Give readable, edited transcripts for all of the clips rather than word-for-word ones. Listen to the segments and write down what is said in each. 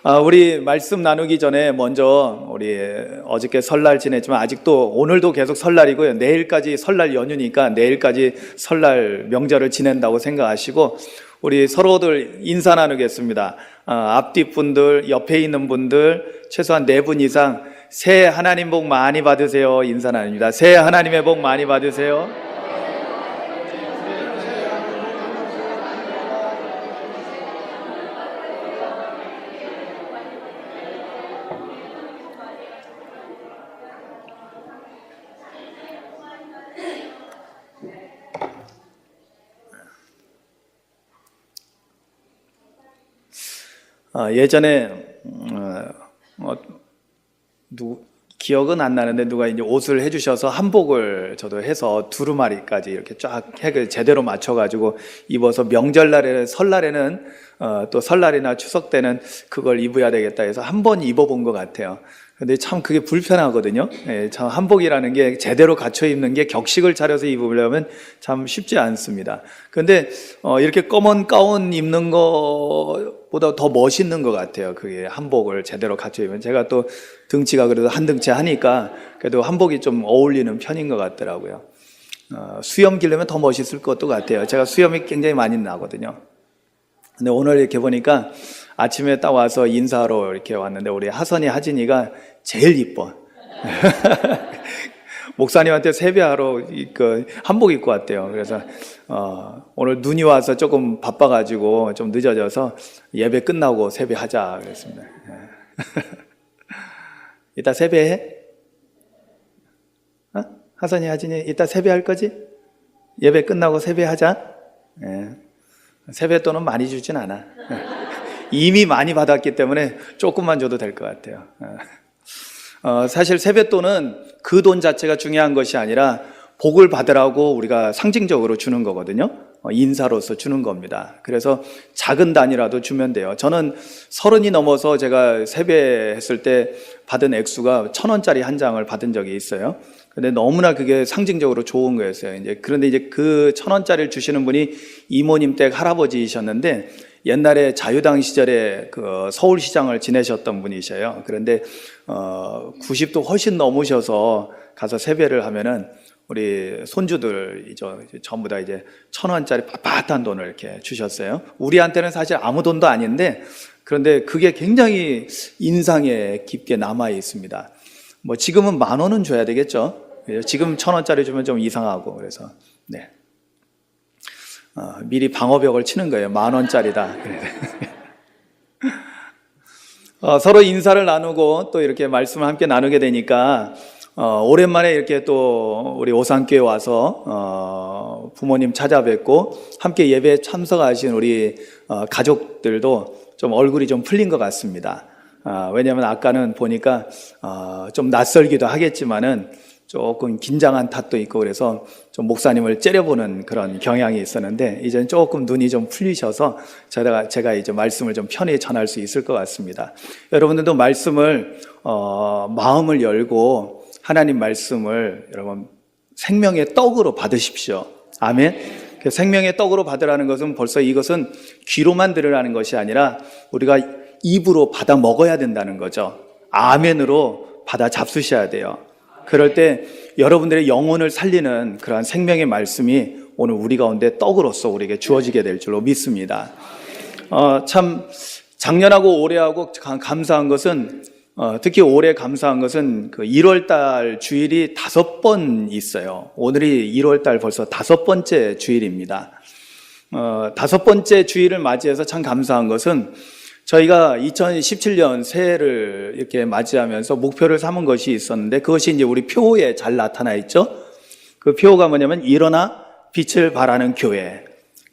우리 말씀 나누기 전에 먼저 우리 어저께 설날 지냈지만 아직도 오늘도 계속 설날이고요. 내일까지 설날 연휴니까 내일까지 설날 명절을 지낸다고 생각하시고 우리 서로들 인사 나누겠습니다. 앞뒤 분들, 옆에 있는 분들 최소한 4분 이상 새해 하나님 복 많이 받으세요. 인사 나눕니다. 새해 하나님의 복 많이 받으세요. 예전에 기억은 안 나는데 누가 이제 옷을 해주셔서 한복을 저도 해서 두루마리까지 이렇게 쫙 핵을 제대로 맞춰가지고 입어서 명절날에 설날에는 또 설날이나 추석 때는 그걸 입어야 되겠다 해서 한 번 입어본 것 같아요. 근데 참 그게 불편하거든요. 참 한복이라는 게 제대로 갖춰 입는 게 격식을 차려서 입으려면 참 쉽지 않습니다. 근데 이렇게 검은 가운 입는 것보다 더 멋있는 것 같아요. 그게 한복을 제대로 갖춰 입으면. 제가 또 등치가 그래도 한 등치 하니까 그래도 한복이 좀 어울리는 편인 것 같더라고요. 수염 기르면 더 멋있을 것도 같아요. 제가 수염이 굉장히 많이 나거든요. 근데 오늘 이렇게 보니까 아침에 딱 와서 인사하러 이렇게 왔는데 우리 하선이 하진이가 제일 이뻐. 목사님한테 세배하러 한복 입고 왔대요. 그래서 오늘 눈이 와서 조금 바빠가지고 좀 늦어져서 예배 끝나고 세배하자 그랬습니다. 이따 세배해? 하선이 하진이 이따 세배할 거지? 예배 끝나고 세배하자. 세뱃돈은 많이 주진 않아. 이미 많이 받았기 때문에 조금만 줘도 될 것 같아요. 사실 세뱃돈은 그 돈 자체가 중요한 것이 아니라 복을 받으라고 우리가 상징적으로 주는 거거든요. 인사로서 주는 겁니다. 그래서 작은 단위라도 주면 돼요. 저는 30이 넘어서 제가 세배했을 때 받은 액수가 1,000원짜리 한 장을 받은 적이 있어요. 근데 너무나 그게 상징적으로 좋은 거였어요. 그런데 이제 그 1,000원짜리를 주시는 분이 이모님 댁 할아버지이셨는데 옛날에 자유당 시절에 그 서울시장을 지내셨던 분이셔요. 그런데 90도 훨씬 넘으셔서 가서 세배를 하면은 우리 손주들 전부 다 이제 1,000원짜리 빳빳한 돈을 이렇게 주셨어요. 우리한테는 사실 아무 돈도 아닌데 그런데 그게 굉장히 인상에 깊게 남아 있습니다. 뭐 지금은 10,000원은 줘야 되겠죠. 지금 1,000원짜리 주면 좀 이상하고 그래서 네. 미리 방어벽을 치는 거예요. 10,000원짜리다. 서로 인사를 나누고 또 이렇게 말씀을 함께 나누게 되니까 오랜만에 이렇게 또 우리 오산교회 와서 부모님 찾아뵙고 함께 예배에 참석하신 우리 가족들도 좀 얼굴이 좀 풀린 것 같습니다. 왜냐하면 아까는 보니까 좀 낯설기도 하겠지만은 조금 긴장한 탓도 있고 그래서 좀 목사님을 째려보는 그런 경향이 있었는데 이제는 조금 눈이 좀 풀리셔서 제가 이제 말씀을 좀 편히 전할 수 있을 것 같습니다. 여러분들도 말씀을 마음을 열고 하나님 말씀을 여러분 생명의 떡으로 받으십시오. 아멘. 그 생명의 떡으로 받으라는 것은 벌써 이것은 귀로만 들으라는 것이 아니라 우리가 입으로 받아 먹어야 된다는 거죠. 아멘으로 받아 잡수셔야 돼요. 그럴 때 여러분들의 영혼을 살리는 그러한 생명의 말씀이 오늘 우리 가운데 떡으로서 우리에게 주어지게 될 줄로 믿습니다. 참 작년하고 올해하고 감사한 것은 특히 올해 감사한 것은 그 1월달 주일이 5번 있어요. 오늘이 1월달 벌써 5번째 주일입니다. 5번째 주일을 맞이해서 참 감사한 것은 저희가 2017년 새해를 이렇게 맞이하면서 목표를 삼은 것이 있었는데 그것이 이제 우리 표에 잘 나타나 있죠. 그 표가 뭐냐면 일어나 빛을 발하는 교회.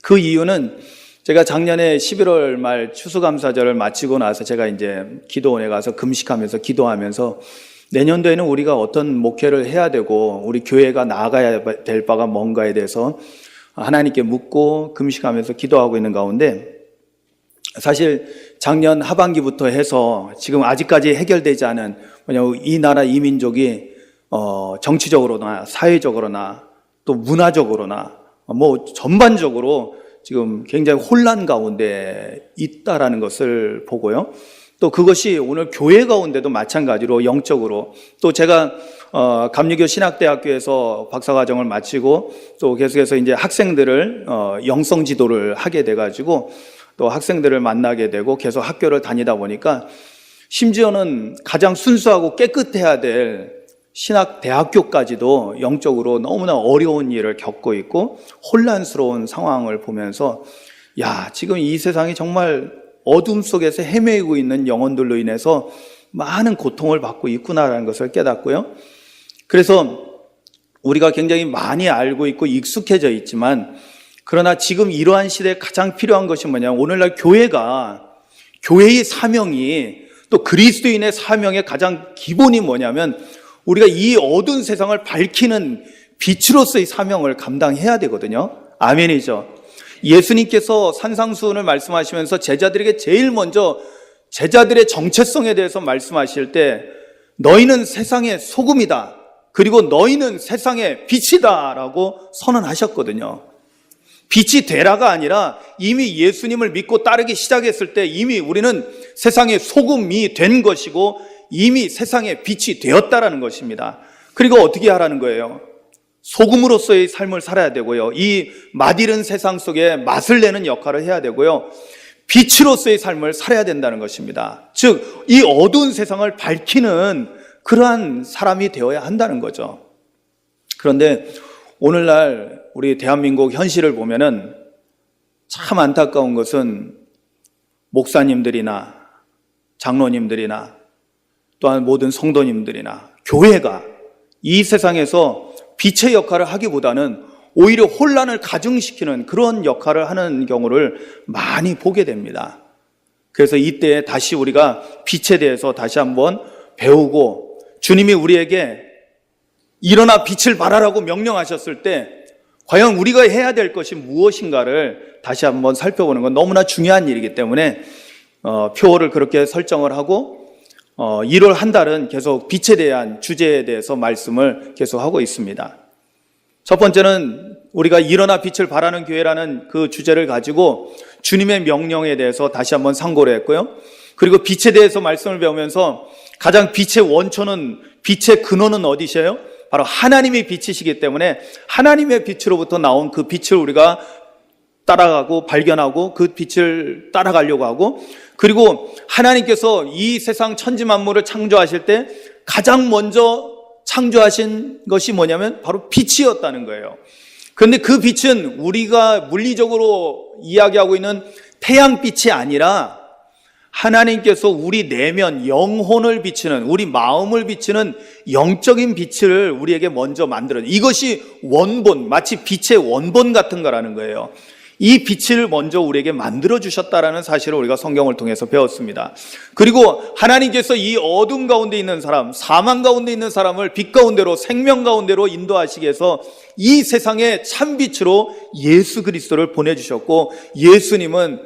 그 이유는 제가 작년에 11월 말 추수감사절을 마치고 나서 제가 이제 기도원에 가서 금식하면서 기도하면서 내년도에는 우리가 어떤 목회를 해야 되고 우리 교회가 나아가야 될 바가 뭔가에 대해서 하나님께 묻고 금식하면서 기도하고 있는 가운데 사실 작년 하반기부터 해서 지금 아직까지 해결되지 않은 이 나라 이 민족이 정치적으로나 사회적으로나 또 문화적으로나 뭐 전반적으로 지금 굉장히 혼란 가운데 있다라는 것을 보고요. 또 그것이 오늘 교회 가운데도 마찬가지로 영적으로 또 제가 감리교 신학대학교에서 박사과정을 마치고 또 계속해서 이제 학생들을 영성 지도를 하게 돼가지고 또 학생들을 만나게 되고 계속 학교를 다니다 보니까 심지어는 가장 순수하고 깨끗해야 될 신학대학교까지도 영적으로 너무나 어려운 일을 겪고 있고 혼란스러운 상황을 보면서 야, 지금 이 세상이 정말 어둠 속에서 헤매고 있는 영혼들로 인해서 많은 고통을 받고 있구나라는 것을 깨닫고요. 그래서 우리가 굉장히 많이 알고 있고 익숙해져 있지만 그러나 지금 이러한 시대에 가장 필요한 것이 뭐냐면 오늘날 교회의 사명이 또 그리스도인의 사명의 가장 기본이 뭐냐면 우리가 이 어두운 세상을 밝히는 빛으로서의 사명을 감당해야 되거든요. 아멘이죠. 예수님께서 산상수훈을 말씀하시면서 제자들에게 제일 먼저 제자들의 정체성에 대해서 말씀하실 때 너희는 세상의 소금이다. 그리고 너희는 세상의 빛이다 라고 선언하셨거든요. 빛이 되라가 아니라 이미 예수님을 믿고 따르기 시작했을 때 이미 우리는 세상의 소금이 된 것이고 이미 세상의 빛이 되었다라는 것입니다. 그리고 어떻게 하라는 거예요? 소금으로서의 삶을 살아야 되고요. 이 맛이른 세상 속에 맛을 내는 역할을 해야 되고요. 빛으로서의 삶을 살아야 된다는 것입니다. 즉, 이 어두운 세상을 밝히는 그러한 사람이 되어야 한다는 거죠. 그런데 오늘날 우리 대한민국 현실을 보면은 참 안타까운 것은 목사님들이나 장로님들이나 또한 모든 성도님들이나 교회가 이 세상에서 빛의 역할을 하기보다는 오히려 혼란을 가중시키는 그런 역할을 하는 경우를 많이 보게 됩니다. 그래서 이때 다시 우리가 빛에 대해서 다시 한번 배우고 주님이 우리에게 일어나 빛을 발하라고 명령하셨을 때 과연 우리가 해야 될 것이 무엇인가를 다시 한번 살펴보는 건 너무나 중요한 일이기 때문에 표어를 그렇게 설정을 하고 1월 한 달은 계속 빛에 대한 주제에 대해서 말씀을 계속하고 있습니다. 첫 번째는 우리가 일어나 빛을 발하는 교회라는 그 주제를 가지고 주님의 명령에 대해서 다시 한번 상고를 했고요. 그리고 빛에 대해서 말씀을 배우면서 가장 빛의 원초는 빛의 근원은 어디셔요? 바로 하나님의 빛이시기 때문에 하나님의 빛으로부터 나온 그 빛을 우리가 따라가고 발견하고 그 빛을 따라가려고 하고 그리고 하나님께서 이 세상 천지 만물을 창조하실 때 가장 먼저 창조하신 것이 뭐냐면 바로 빛이었다는 거예요. 그런데 그 빛은 우리가 물리적으로 이야기하고 있는 태양빛이 아니라 하나님께서 우리 내면 영혼을 비추는 우리 마음을 비추는 영적인 빛을 우리에게 먼저 만들어요. 이것이 원본, 마치 빛의 원본 같은 거라는 거예요. 이 빛을 먼저 우리에게 만들어주셨다라는 사실을 우리가 성경을 통해서 배웠습니다. 그리고 하나님께서 이 어둠 가운데 있는 사람, 사망 가운데 있는 사람을 빛 가운데로 생명 가운데로 인도하시기 위해서 이 세상의 참빛으로 예수 그리스도를 보내주셨고 예수님은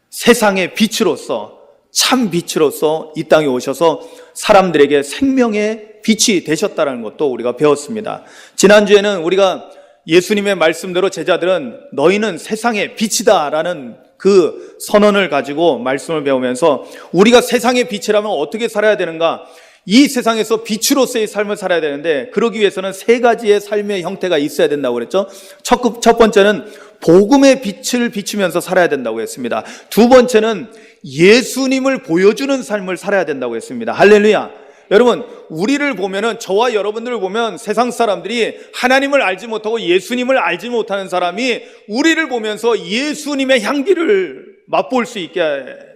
세상의 빛으로서 참빛으로서 이 땅에 오셔서 사람들에게 생명의 빛이 되셨다는 것도 우리가 배웠습니다. 지난주에는 우리가 예수님의 말씀대로 제자들은 너희는 세상의 빛이다 라는 그 선언을 가지고 말씀을 배우면서 우리가 세상의 빛이라면 어떻게 살아야 되는가? 이 세상에서 빛으로서의 삶을 살아야 되는데 그러기 위해서는 세 가지의 삶의 형태가 있어야 된다고 그랬죠. 첫 번째는 복음의 빛을 비추면서 살아야 된다고 했습니다. 두 번째는 예수님을 보여주는 삶을 살아야 된다고 했습니다. 할렐루야. 여러분, 우리를 보면은 저와 여러분들을 보면 세상 사람들이 하나님을 알지 못하고 예수님을 알지 못하는 사람이 우리를 보면서 예수님의 향기를 맛볼 수 있게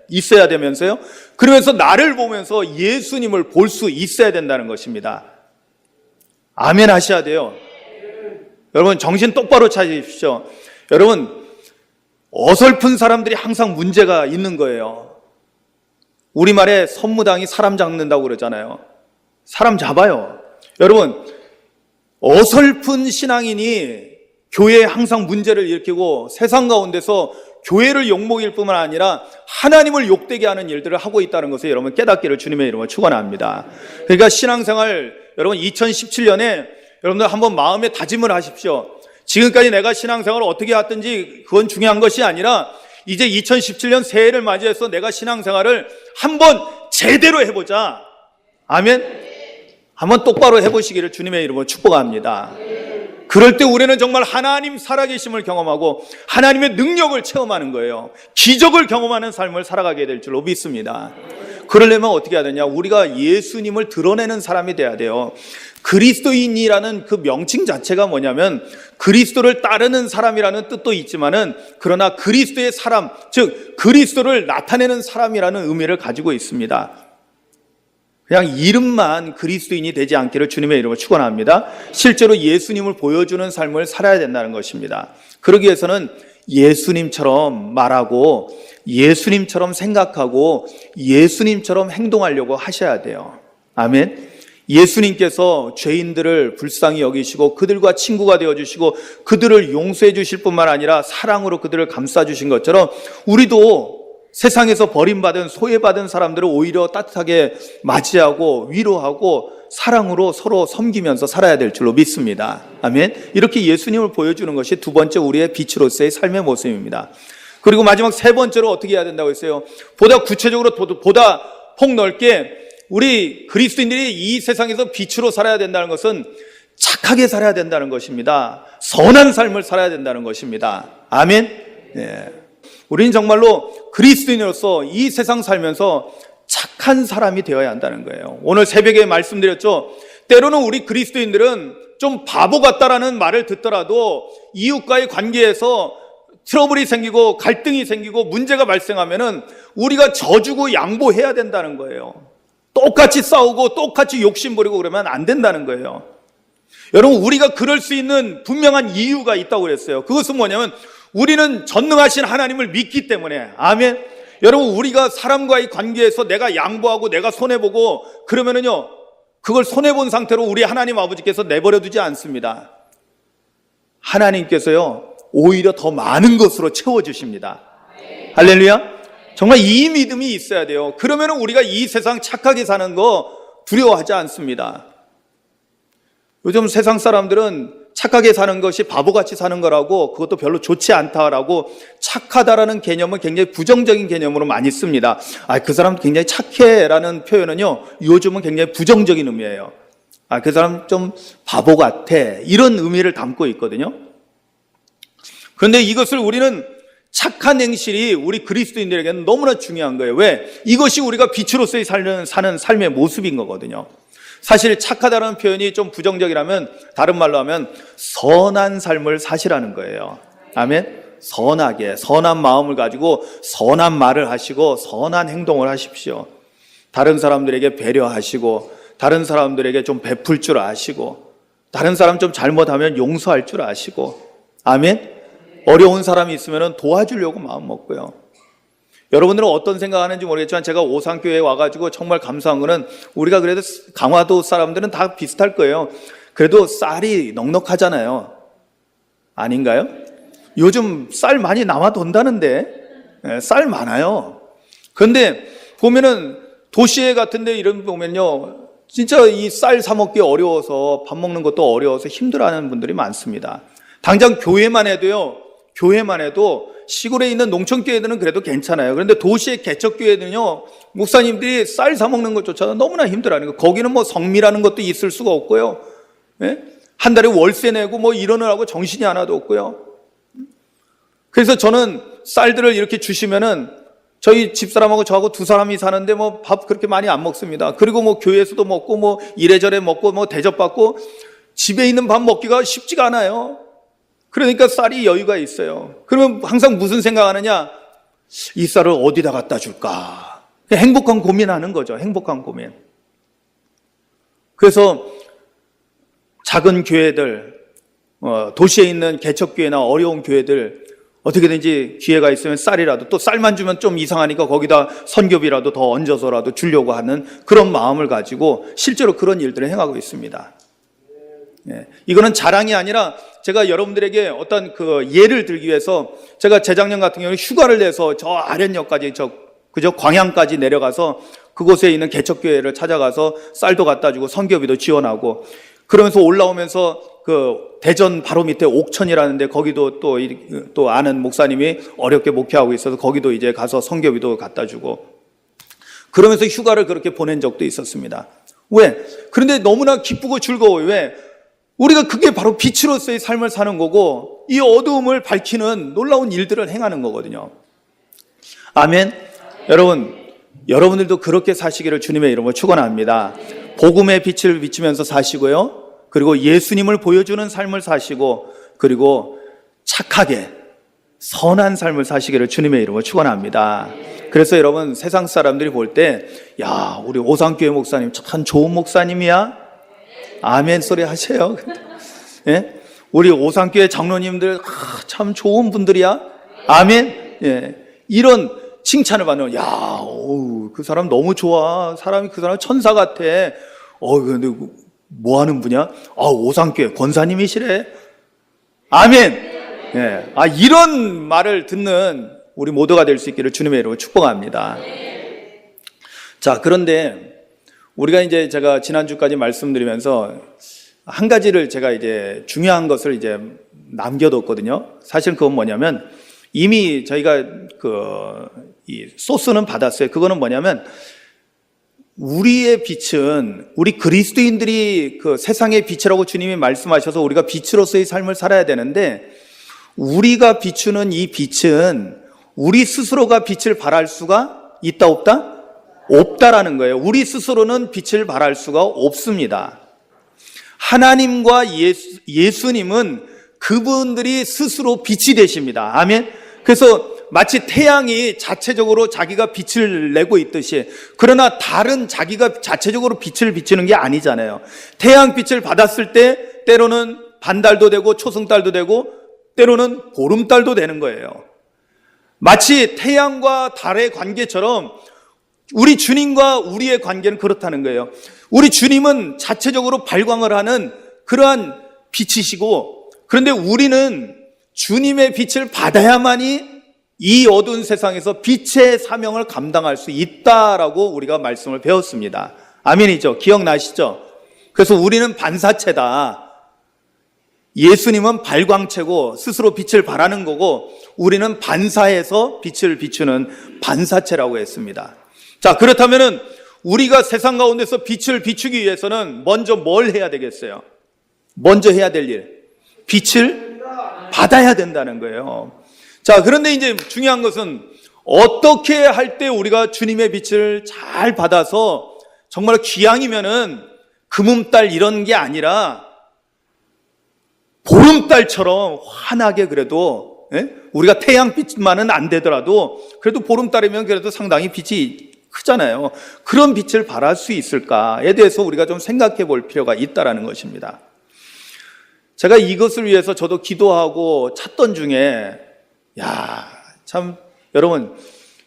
있어야 되면서요. 그러면서 나를 보면서 예수님을 볼 수 있어야 된다는 것입니다. 아멘 하셔야 돼요. 여러분 정신 똑바로 차리십시오. 여러분 어설픈 사람들이 항상 문제가 있는 거예요. 우리말에 선무당이 사람 잡는다고 그러잖아요. 사람 잡아요. 여러분 어설픈 신앙인이 교회에 항상 문제를 일으키고 세상 가운데서 교회를 욕먹일 뿐만 아니라 하나님을 욕되게 하는 일들을 하고 있다는 것을 여러분 깨닫기를 주님의 이름으로 축원합니다. 그러니까 신앙생활 여러분 2017년에 여러분들 한번 마음에 다짐을 하십시오. 지금까지 내가 신앙생활을 어떻게 했든지 그건 중요한 것이 아니라 이제 2017년 새해를 맞이해서 내가 신앙생활을 한번 제대로 해보자. 아멘. 한번 똑바로 해보시기를 주님의 이름으로 축복합니다. 그럴 때 우리는 정말 하나님 살아계심을 경험하고 하나님의 능력을 체험하는 거예요. 기적을 경험하는 삶을 살아가게 될 줄로 믿습니다. 그러려면 어떻게 해야 되냐? 우리가 예수님을 드러내는 사람이 돼야 돼요. 그리스도인이라는 그 명칭 자체가 뭐냐면 그리스도를 따르는 사람이라는 뜻도 있지만은 그러나 그리스도의 사람, 즉 그리스도를 나타내는 사람이라는 의미를 가지고 있습니다. 그냥 이름만 그리스도인이 되지 않기를 주님의 이름으로 축원합니다. 실제로 예수님을 보여주는 삶을 살아야 된다는 것입니다. 그러기 위해서는 예수님처럼 말하고 예수님처럼 생각하고 예수님처럼 행동하려고 하셔야 돼요. 아멘. 예수님께서 죄인들을 불쌍히 여기시고 그들과 친구가 되어주시고 그들을 용서해 주실 뿐만 아니라 사랑으로 그들을 감싸주신 것처럼 우리도 세상에서 버림받은 소외받은 사람들을 오히려 따뜻하게 맞이하고 위로하고 사랑으로 서로 섬기면서 살아야 될 줄로 믿습니다. 아멘. 이렇게 예수님을 보여주는 것이 두 번째 우리의 빛으로서의 삶의 모습입니다. 그리고 마지막 세 번째로 어떻게 해야 된다고 했어요? 보다 구체적으로 보다 폭넓게 우리 그리스도인들이 이 세상에서 빛으로 살아야 된다는 것은 착하게 살아야 된다는 것입니다. 선한 삶을 살아야 된다는 것입니다. 아멘. 네. 우리는 정말로 그리스도인으로서 이 세상 살면서 착한 사람이 되어야 한다는 거예요. 오늘 새벽에 말씀드렸죠. 때로는 우리 그리스도인들은 좀 바보 같다라는 말을 듣더라도 이웃과의 관계에서 트러블이 생기고 갈등이 생기고 문제가 발생하면은 우리가 져주고 양보해야 된다는 거예요. 똑같이 싸우고 똑같이 욕심부리고 그러면 안 된다는 거예요. 여러분, 우리가 그럴 수 있는 분명한 이유가 있다고 그랬어요. 그것은 뭐냐면 우리는 전능하신 하나님을 믿기 때문에. 아멘. 여러분, 우리가 사람과의 관계에서 내가 양보하고 내가 손해보고 그러면은요, 그걸 손해본 상태로 우리 하나님 아버지께서 내버려 두지 않습니다. 하나님께서요, 오히려 더 많은 것으로 채워주십니다. 할렐루야. 정말 이 믿음이 있어야 돼요. 그러면은 우리가 이 세상 착하게 사는 거 두려워하지 않습니다. 요즘 세상 사람들은 착하게 사는 것이 바보같이 사는 거라고 그것도 별로 좋지 않다라고 착하다라는 개념을 굉장히 부정적인 개념으로 많이 씁니다. 그 사람 굉장히 착해라는 표현은요, 요즘은 굉장히 부정적인 의미예요. 그 사람 좀 바보 같아, 이런 의미를 담고 있거든요. 그런데 이것을 우리는 착한 행실이 우리 그리스도인들에게는 너무나 중요한 거예요. 왜? 이것이 우리가 빛으로서의 사는 삶의 모습인 거거든요. 사실 착하다는 표현이 좀 부정적이라면 다른 말로 하면 선한 삶을 사시라는 거예요. 아멘. 선하게, 선한 마음을 가지고 선한 말을 하시고 선한 행동을 하십시오. 다른 사람들에게 배려하시고 다른 사람들에게 좀 베풀 줄 아시고 다른 사람 좀 잘못하면 용서할 줄 아시고. 아멘. 어려운 사람이 있으면 도와주려고 마음 먹고요. 여러분들은 어떤 생각하는지 모르겠지만 제가 오산교회에 와가지고 정말 감사한 거는 우리가 그래도 강화도 사람들은 다 비슷할 거예요. 그래도 쌀이 넉넉하잖아요. 아닌가요? 요즘 쌀 많이 남아 돈다는데 쌀 많아요. 그런데 보면은 도시에 같은데 이런 보면요, 진짜 이 쌀 사 먹기 어려워서 밥 먹는 것도 어려워서 힘들어하는 분들이 많습니다. 당장 교회만 해도 시골에 있는 농촌교회들은 그래도 괜찮아요. 그런데 도시의 개척교회들은요, 목사님들이 쌀 사 먹는 것조차도 너무나 힘들어하는 거예요. 거기는 뭐 성미라는 것도 있을 수가 없고요. 예? 한 달에 월세 내고 뭐 이러느라고 정신이 하나도 없고요. 그래서 저는 쌀들을 이렇게 주시면은 저희 집사람하고 저하고 두 사람이 사는데 뭐 밥 그렇게 많이 안 먹습니다. 그리고 뭐 교회에서도 먹고 뭐 이래저래 먹고 뭐 대접받고 집에 있는 밥 먹기가 쉽지가 않아요. 그러니까 쌀이 여유가 있어요. 그러면 항상 무슨 생각하느냐? 이 쌀을 어디다 갖다 줄까? 행복한 고민하는 거죠. 행복한 고민. 그래서 작은 교회들, 도시에 있는 개척교회나 어려운 교회들 어떻게든지 기회가 있으면 쌀이라도, 또 쌀만 주면 좀 이상하니까 거기다 선교비라도 더 얹어서라도 주려고 하는 그런 마음을 가지고 실제로 그런 일들을 행하고 있습니다. 예, 이거는 자랑이 아니라 제가 여러분들에게 어떤 그 예를 들기 위해서 제가 재작년 같은 경우는 휴가를 내서 저 아랫역까지 그저 광양까지 내려가서 그곳에 있는 개척교회를 찾아가서 쌀도 갖다 주고 선교비도 지원하고 그러면서 올라오면서 그 대전 바로 밑에 옥천이라는데 거기도 또 아는 목사님이 어렵게 목회하고 있어서 거기도 이제 가서 선교비도 갖다 주고 그러면서 휴가를 그렇게 보낸 적도 있었습니다. 왜? 그런데 너무나 기쁘고 즐거워요. 왜? 우리가 그게 바로 빛으로서의 삶을 사는 거고 이 어두움을 밝히는 놀라운 일들을 행하는 거거든요. 아멘. 여러분들도 그렇게 사시기를 주님의 이름으로 축원합니다. 복음의 빛을 비추면서 사시고요. 그리고 예수님을 보여주는 삶을 사시고 그리고 착하게 선한 삶을 사시기를 주님의 이름으로 축원합니다. 그래서 여러분 세상 사람들이 볼 때 야, 우리 오산교회 목사님 참 좋은 목사님이야. 아멘 소리 하세요. 예? 우리 오산교회 장로님들 참 좋은 분들이야. 아멘. 예. 이런 칭찬을 받는, 야, 그 사람 너무 좋아. 그 사람 천사 같아. 근데 뭐 하는 분이야? 오산교회 권사님이시래. 아멘. 예. 이런 말을 듣는 우리 모두가 될 수 있기를 주님의 이름으로 축복합니다. 자, 그런데 우리가 이제 제가 지난주까지 말씀드리면서 한 가지를 제가 이제 중요한 것을 이제 남겨뒀거든요. 사실 그건 뭐냐면 이미 저희가 이 소스는 받았어요. 그거는 뭐냐면 우리의 빛은 우리 그리스도인들이 그 세상의 빛이라고 주님이 말씀하셔서 우리가 빛으로서의 삶을 살아야 되는데 우리가 비추는 이 빛은 우리 스스로가 빛을 발할 수가 있다 없다? 없다라는 거예요. 우리 스스로는 빛을 발할 수가 없습니다. 하나님과 예수님은 그분들이 스스로 빛이 되십니다. 아멘. 그래서 마치 태양이 자체적으로 자기가 빛을 내고 있듯이, 그러나 달은 자기가 자체적으로 빛을 비추는 게 아니잖아요. 태양빛을 받았을 때 때로는 반달도 되고 초승달도 되고 때로는 보름달도 되는 거예요. 마치 태양과 달의 관계처럼 우리 주님과 우리의 관계는 그렇다는 거예요. 우리 주님은 자체적으로 발광을 하는 그러한 빛이시고, 그런데 우리는 주님의 빛을 받아야만이 이 어두운 세상에서 빛의 사명을 감당할 수 있다라고 우리가 말씀을 배웠습니다. 아멘이죠? 기억나시죠? 그래서 우리는 반사체다. 예수님은 발광체고 스스로 빛을 발하는 거고 우리는 반사해서 빛을 비추는 반사체라고 했습니다. 자, 그렇다면은 우리가 세상 가운데서 빛을 비추기 위해서는 먼저 뭘 해야 되겠어요? 먼저 해야 될 일, 빛을 받아야 된다는 거예요. 자, 그런데 이제 중요한 것은 어떻게 할 때 우리가 주님의 빛을 잘 받아서 정말 귀향이면은 금음달 이런 게 아니라 보름달처럼 환하게, 그래도 우리가 태양빛만은 안 되더라도 그래도 보름달이면 그래도 상당히 빛이 크잖아요. 그런 빛을 발할 수 있을까에 대해서 우리가 좀 생각해 볼 필요가 있다라는 것입니다. 제가 이것을 위해서 저도 기도하고 찾던 중에 참 여러분,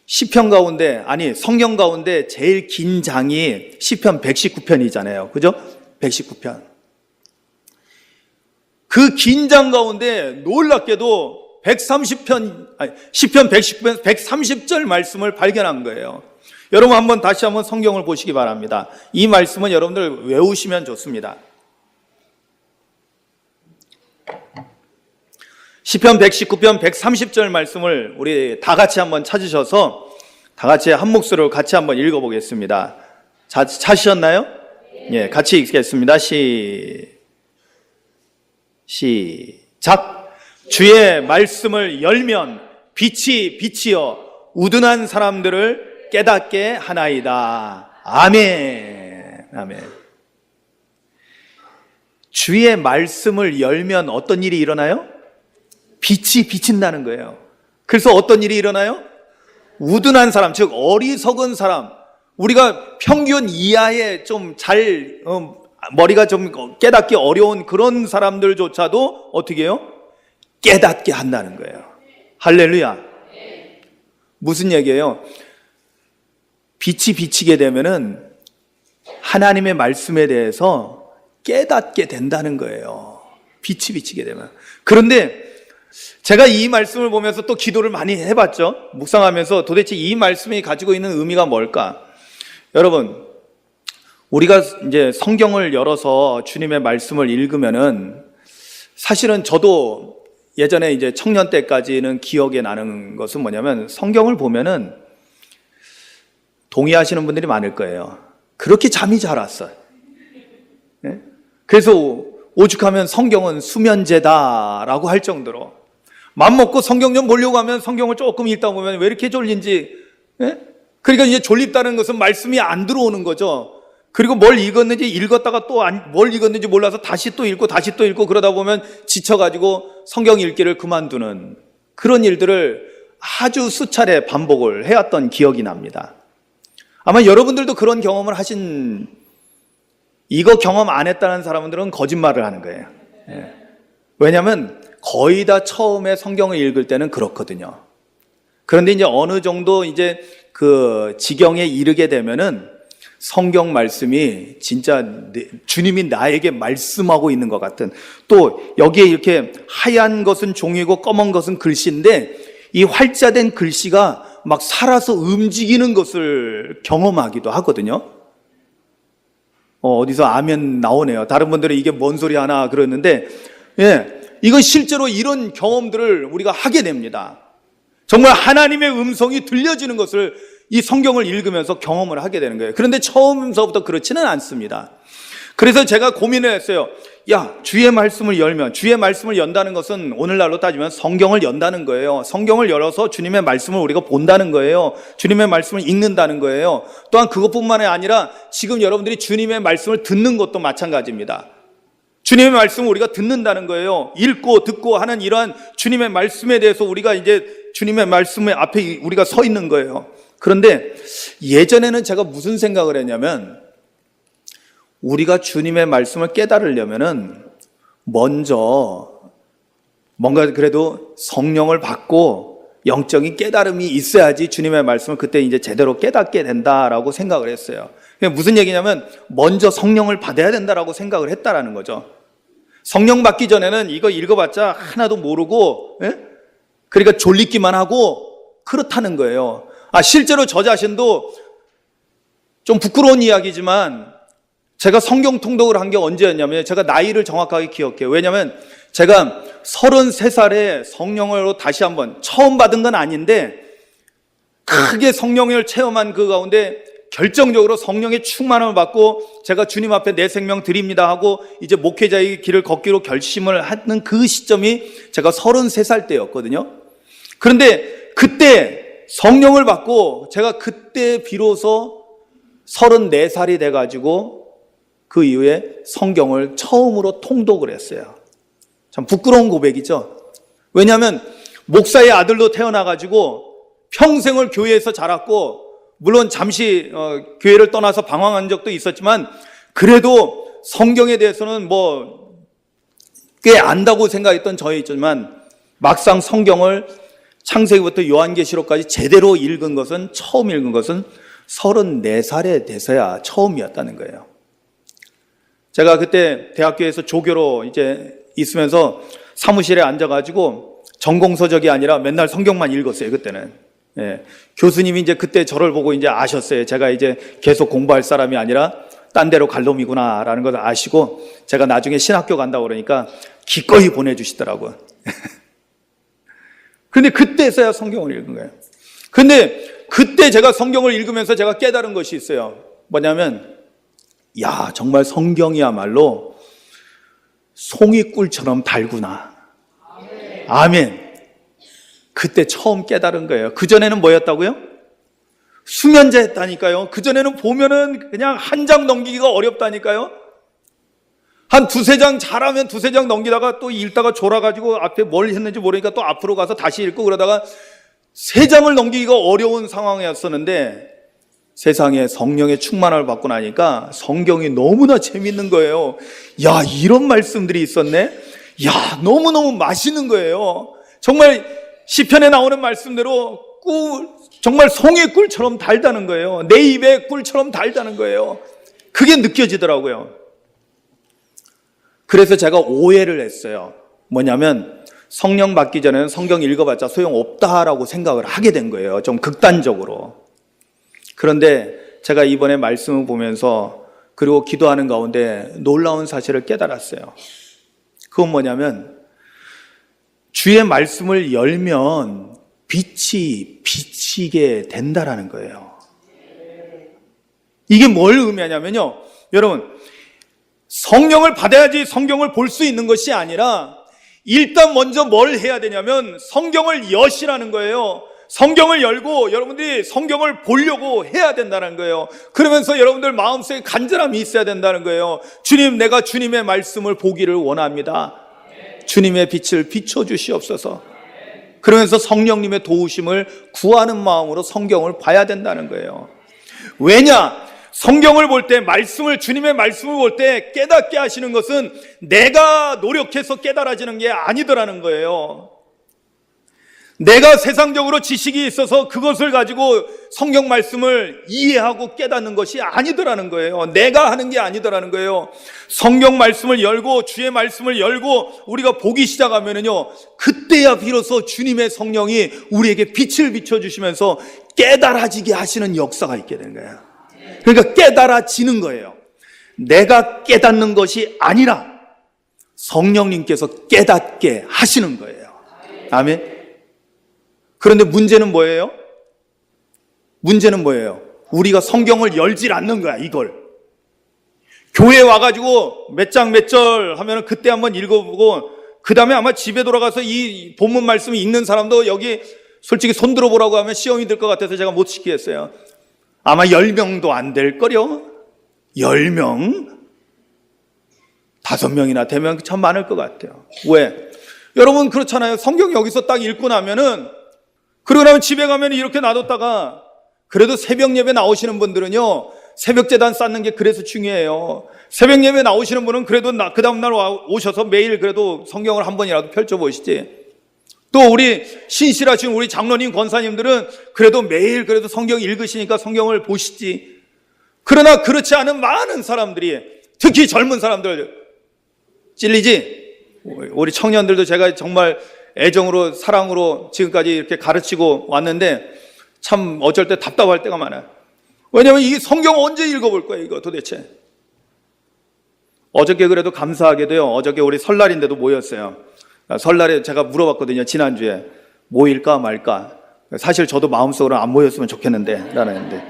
시편 가운데, 아니 성경 가운데 제일 긴 장이 시편 119편이잖아요. 그죠? 119편. 그 긴 장 가운데 놀랍게도 130편, 시편 119편 130절 말씀을 발견한 거예요. 여러분 다시 한번 성경을 보시기 바랍니다. 이 말씀은 여러분들 외우시면 좋습니다. 시편 119편 130절 말씀을 우리 다 같이 한번 찾으셔서 다 같이 한 목소리로 같이 한번 읽어보겠습니다. 찾으셨나요? 예, 같이 읽겠습니다. 시작. 주의 말씀을 열면 빛이 빛이여 우둔한 사람들을 깨닫게 하나이다. 아멘. 아멘. 주의 말씀을 열면 어떤 일이 일어나요? 빛이 비친다는 거예요. 그래서 어떤 일이 일어나요? 우둔한 사람, 즉 어리석은 사람, 우리가 평균 이하의 좀 머리가 좀 깨닫기 어려운 그런 사람들조차도 어떻게 해요? 깨닫게 한다는 거예요. 할렐루야. 무슨 얘기예요? 빛이 비치게 되면은 하나님의 말씀에 대해서 깨닫게 된다는 거예요. 빛이 비치게 되면. 그런데 제가 이 말씀을 보면서 또 기도를 많이 해봤죠. 묵상하면서 도대체 이 말씀이 가지고 있는 의미가 뭘까? 여러분, 우리가 이제 성경을 열어서 주님의 말씀을 읽으면은 사실은 저도 예전에 이제 청년 때까지는 기억에 나는 것은 뭐냐면 성경을 보면은 동의하시는 분들이 많을 거예요. 그렇게 잠이 잘 왔어요. 네? 그래서 오죽하면 성경은 수면제다라고 할 정도로 맘먹고 성경 좀 보려고 하면 성경을 조금 읽다 보면 왜 이렇게 졸린지. 네? 그러니까 이제 졸립다는 것은 말씀이 안 들어오는 거죠. 그리고 뭘 읽었는지 읽었다가 또 뭘 읽었는지 몰라서 다시 또 읽고 다시 또 읽고 그러다 보면 지쳐가지고 성경 읽기를 그만두는 그런 일들을 아주 수차례 반복을 해왔던 기억이 납니다. 아마 여러분들도 그런 경험을 하신, 이거 경험 안 했다는 사람들은 거짓말을 하는 거예요. 예. 왜냐하면 거의 다 처음에 성경을 읽을 때는 그렇거든요. 그런데 이제 어느 정도 이제 그 지경에 이르게 되면은 성경 말씀이 진짜 주님이 나에게 말씀하고 있는 것 같은, 또 여기에 이렇게 하얀 것은 종이고 검은 것은 글씨인데 이 활자된 글씨가 막 살아서 움직이는 것을 경험하기도 하거든요. 어디서 아멘 나오네요. 다른 분들은 이게 뭔 소리 하나 그러는데, 예, 이건 실제로 이런 경험들을 우리가 하게 됩니다. 정말 하나님의 음성이 들려지는 것을 이 성경을 읽으면서 경험을 하게 되는 거예요. 그런데 처음서부터 그렇지는 않습니다. 그래서 제가 고민을 했어요. 야, 주의 말씀을 열면, 주의 말씀을 연다는 것은 오늘날로 따지면 성경을 연다는 거예요. 성경을 열어서 주님의 말씀을 우리가 본다는 거예요. 주님의 말씀을 읽는다는 거예요. 또한 그것뿐만이 아니라 지금 여러분들이 주님의 말씀을 듣는 것도 마찬가지입니다. 주님의 말씀을 우리가 듣는다는 거예요. 읽고 듣고 하는 이러한 주님의 말씀에 대해서 우리가 이제 주님의 말씀의 앞에 우리가 서 있는 거예요. 그런데 예전에는 제가 무슨 생각을 했냐면, 우리가 주님의 말씀을 깨달으려면은 먼저 뭔가 그래도 성령을 받고 영적인 깨달음이 있어야지 주님의 말씀을 그때 이제 제대로 깨닫게 된다라고 생각을 했어요. 무슨 얘기냐면 먼저 성령을 받아야 된다라고 생각을 했다라는 거죠. 성령 받기 전에는 이거 읽어봤자 하나도 모르고, 예? 그러니까 졸리기만 하고 그렇다는 거예요. 실제로 저 자신도 좀 부끄러운 이야기지만 제가 성경 통독을 한 게 언제였냐면, 제가 나이를 정확하게 기억해요. 왜냐하면 제가 33살에 성령으로 다시 한번, 처음 받은 건 아닌데 크게 성령을 체험한 그 가운데 결정적으로 성령의 충만함을 받고 제가 주님 앞에 내 생명 드립니다 하고 이제 목회자의 길을 걷기로 결심을 하는 그 시점이 제가 33살 때였거든요. 그런데 그때 성령을 받고 제가 그때 비로소 34살이 돼가지고 그 이후에 성경을 처음으로 통독을 했어요. 참 부끄러운 고백이죠. 왜냐하면 목사의 아들로 태어나가지고 평생을 교회에서 자랐고, 물론 잠시 교회를 떠나서 방황한 적도 있었지만 그래도 성경에 대해서는 뭐 꽤 안다고 생각했던 저였지만, 막상 성경을 창세기부터 요한계시록까지 제대로 읽은 것은, 처음 읽은 것은 34살에 돼서야 처음이었다는 거예요. 제가 그때 대학교에서 조교로 이제 있으면서 사무실에 앉아가지고 전공서적이 아니라 맨날 성경만 읽었어요, 그때는. 예. 교수님이 이제 그때 저를 보고 이제 아셨어요. 제가 이제 계속 공부할 사람이 아니라 딴 데로 갈 놈이구나라는 걸 아시고, 제가 나중에 신학교 간다고 그러니까 기꺼이 보내주시더라고요. 근데 그때서야 성경을 읽은 거예요. 근데 그때 제가 성경을 읽으면서 제가 깨달은 것이 있어요. 뭐냐면, 야, 정말 성경이야말로 송이꿀처럼 달구나. 아멘. 그때 처음 깨달은 거예요. 그전에는 뭐였다고요? 수면제 했다니까요. 그전에는 보면은 그냥 한 장 넘기기가 어렵다니까요. 한 두세 장 잘하면 두세 장 넘기다가 또 읽다가 졸아가지고 앞에 뭘 했는지 모르니까 또 앞으로 가서 다시 읽고 그러다가 세 장을 넘기기가 어려운 상황이었었는데, 세상에 성령의 충만함을 받고 나니까 성경이 너무나 재밌는 거예요. 야, 이런 말씀들이 있었네? 야, 너무너무 맛있는 거예요. 정말 시편에 나오는 말씀대로 정말 송이 꿀처럼 달다는 거예요. 내 입에 꿀처럼 달다는 거예요. 그게 느껴지더라고요. 그래서 제가 오해를 했어요. 뭐냐면, 성령 받기 전에는 성경 읽어봤자 소용없다라고 생각을 하게 된 거예요. 좀 극단적으로. 그런데 제가 이번에 말씀을 보면서 그리고 기도하는 가운데 놀라운 사실을 깨달았어요. 그건 뭐냐면, 주의 말씀을 열면 빛이 비치게 된다라는 거예요. 이게 뭘 의미하냐면요, 여러분, 성령을 받아야지 성경을 볼 수 있는 것이 아니라 일단 먼저 뭘 해야 되냐면 성경을 여시라는 거예요. 성경을 열고 여러분들이 성경을 보려고 해야 된다는 거예요. 그러면서 여러분들 마음속에 간절함이 있어야 된다는 거예요. 주님, 내가 주님의 말씀을 보기를 원합니다. 주님의 빛을 비춰주시옵소서. 그러면서 성령님의 도우심을 구하는 마음으로 성경을 봐야 된다는 거예요. 왜냐? 성경을 볼 때, 주님의 말씀을 볼 때 깨닫게 하시는 것은 내가 노력해서 깨달아지는 게 아니더라는 거예요. 내가 세상적으로 지식이 있어서 그것을 가지고 성경 말씀을 이해하고 깨닫는 것이 아니더라는 거예요. 내가 하는 게 아니더라는 거예요. 성경 말씀을 열고 주의 말씀을 열고 우리가 보기 시작하면은요, 그때야 비로소 주님의 성령이 우리에게 빛을 비춰주시면서 깨달아지게 하시는 역사가 있게 되는 거예요. 그러니까 깨달아지는 거예요. 내가 깨닫는 것이 아니라 성령님께서 깨닫게 하시는 거예요. 아멘. 그런데 문제는 뭐예요? 문제는 뭐예요? 우리가 성경을 열질 않는 거야, 이걸. 교회에 와가지고 몇 장 몇 절 하면 그때 한번 읽어보고 그 다음에 아마 집에 돌아가서 이 본문 말씀을 읽는 사람도 여기 솔직히 손 들어보라고 하면 시험이 들 것 같아서 제가 못 시키겠어요. 아마 10명도 안 될 거려. 10명? 5명이나 되면 참 많을 것 같아요. 왜? 여러분 그렇잖아요. 성경 여기서 딱 읽고 나면은, 그러고 나면 집에 가면 이렇게 놔뒀다가, 그래도 새벽 예배 나오시는 분들은요, 새벽 제단 쌓는 게 그래서 중요해요. 새벽 예배 나오시는 분은 그래도 그 다음날 오셔서 매일 그래도 성경을 한 번이라도 펼쳐보시지. 또 우리 신실하신 우리 장로님 권사님들은 그래도 매일 그래도 성경 읽으시니까 성경을 보시지. 그러나 그렇지 않은 많은 사람들이, 특히 젊은 사람들 찔리지. 우리 청년들도 제가 정말 애정으로 사랑으로 지금까지 이렇게 가르치고 왔는데 참 어쩔 때 답답할 때가 많아요. 왜냐하면 이 성경 언제 읽어볼 거예요, 이거 도대체. 어저께 그래도 감사하게도요, 어저께 우리 설날인데도 모였어요. 설날에 제가 물어봤거든요, 지난주에. 모일까 말까. 사실 저도 마음속으로 안 모였으면 좋겠는데 라는 했는데,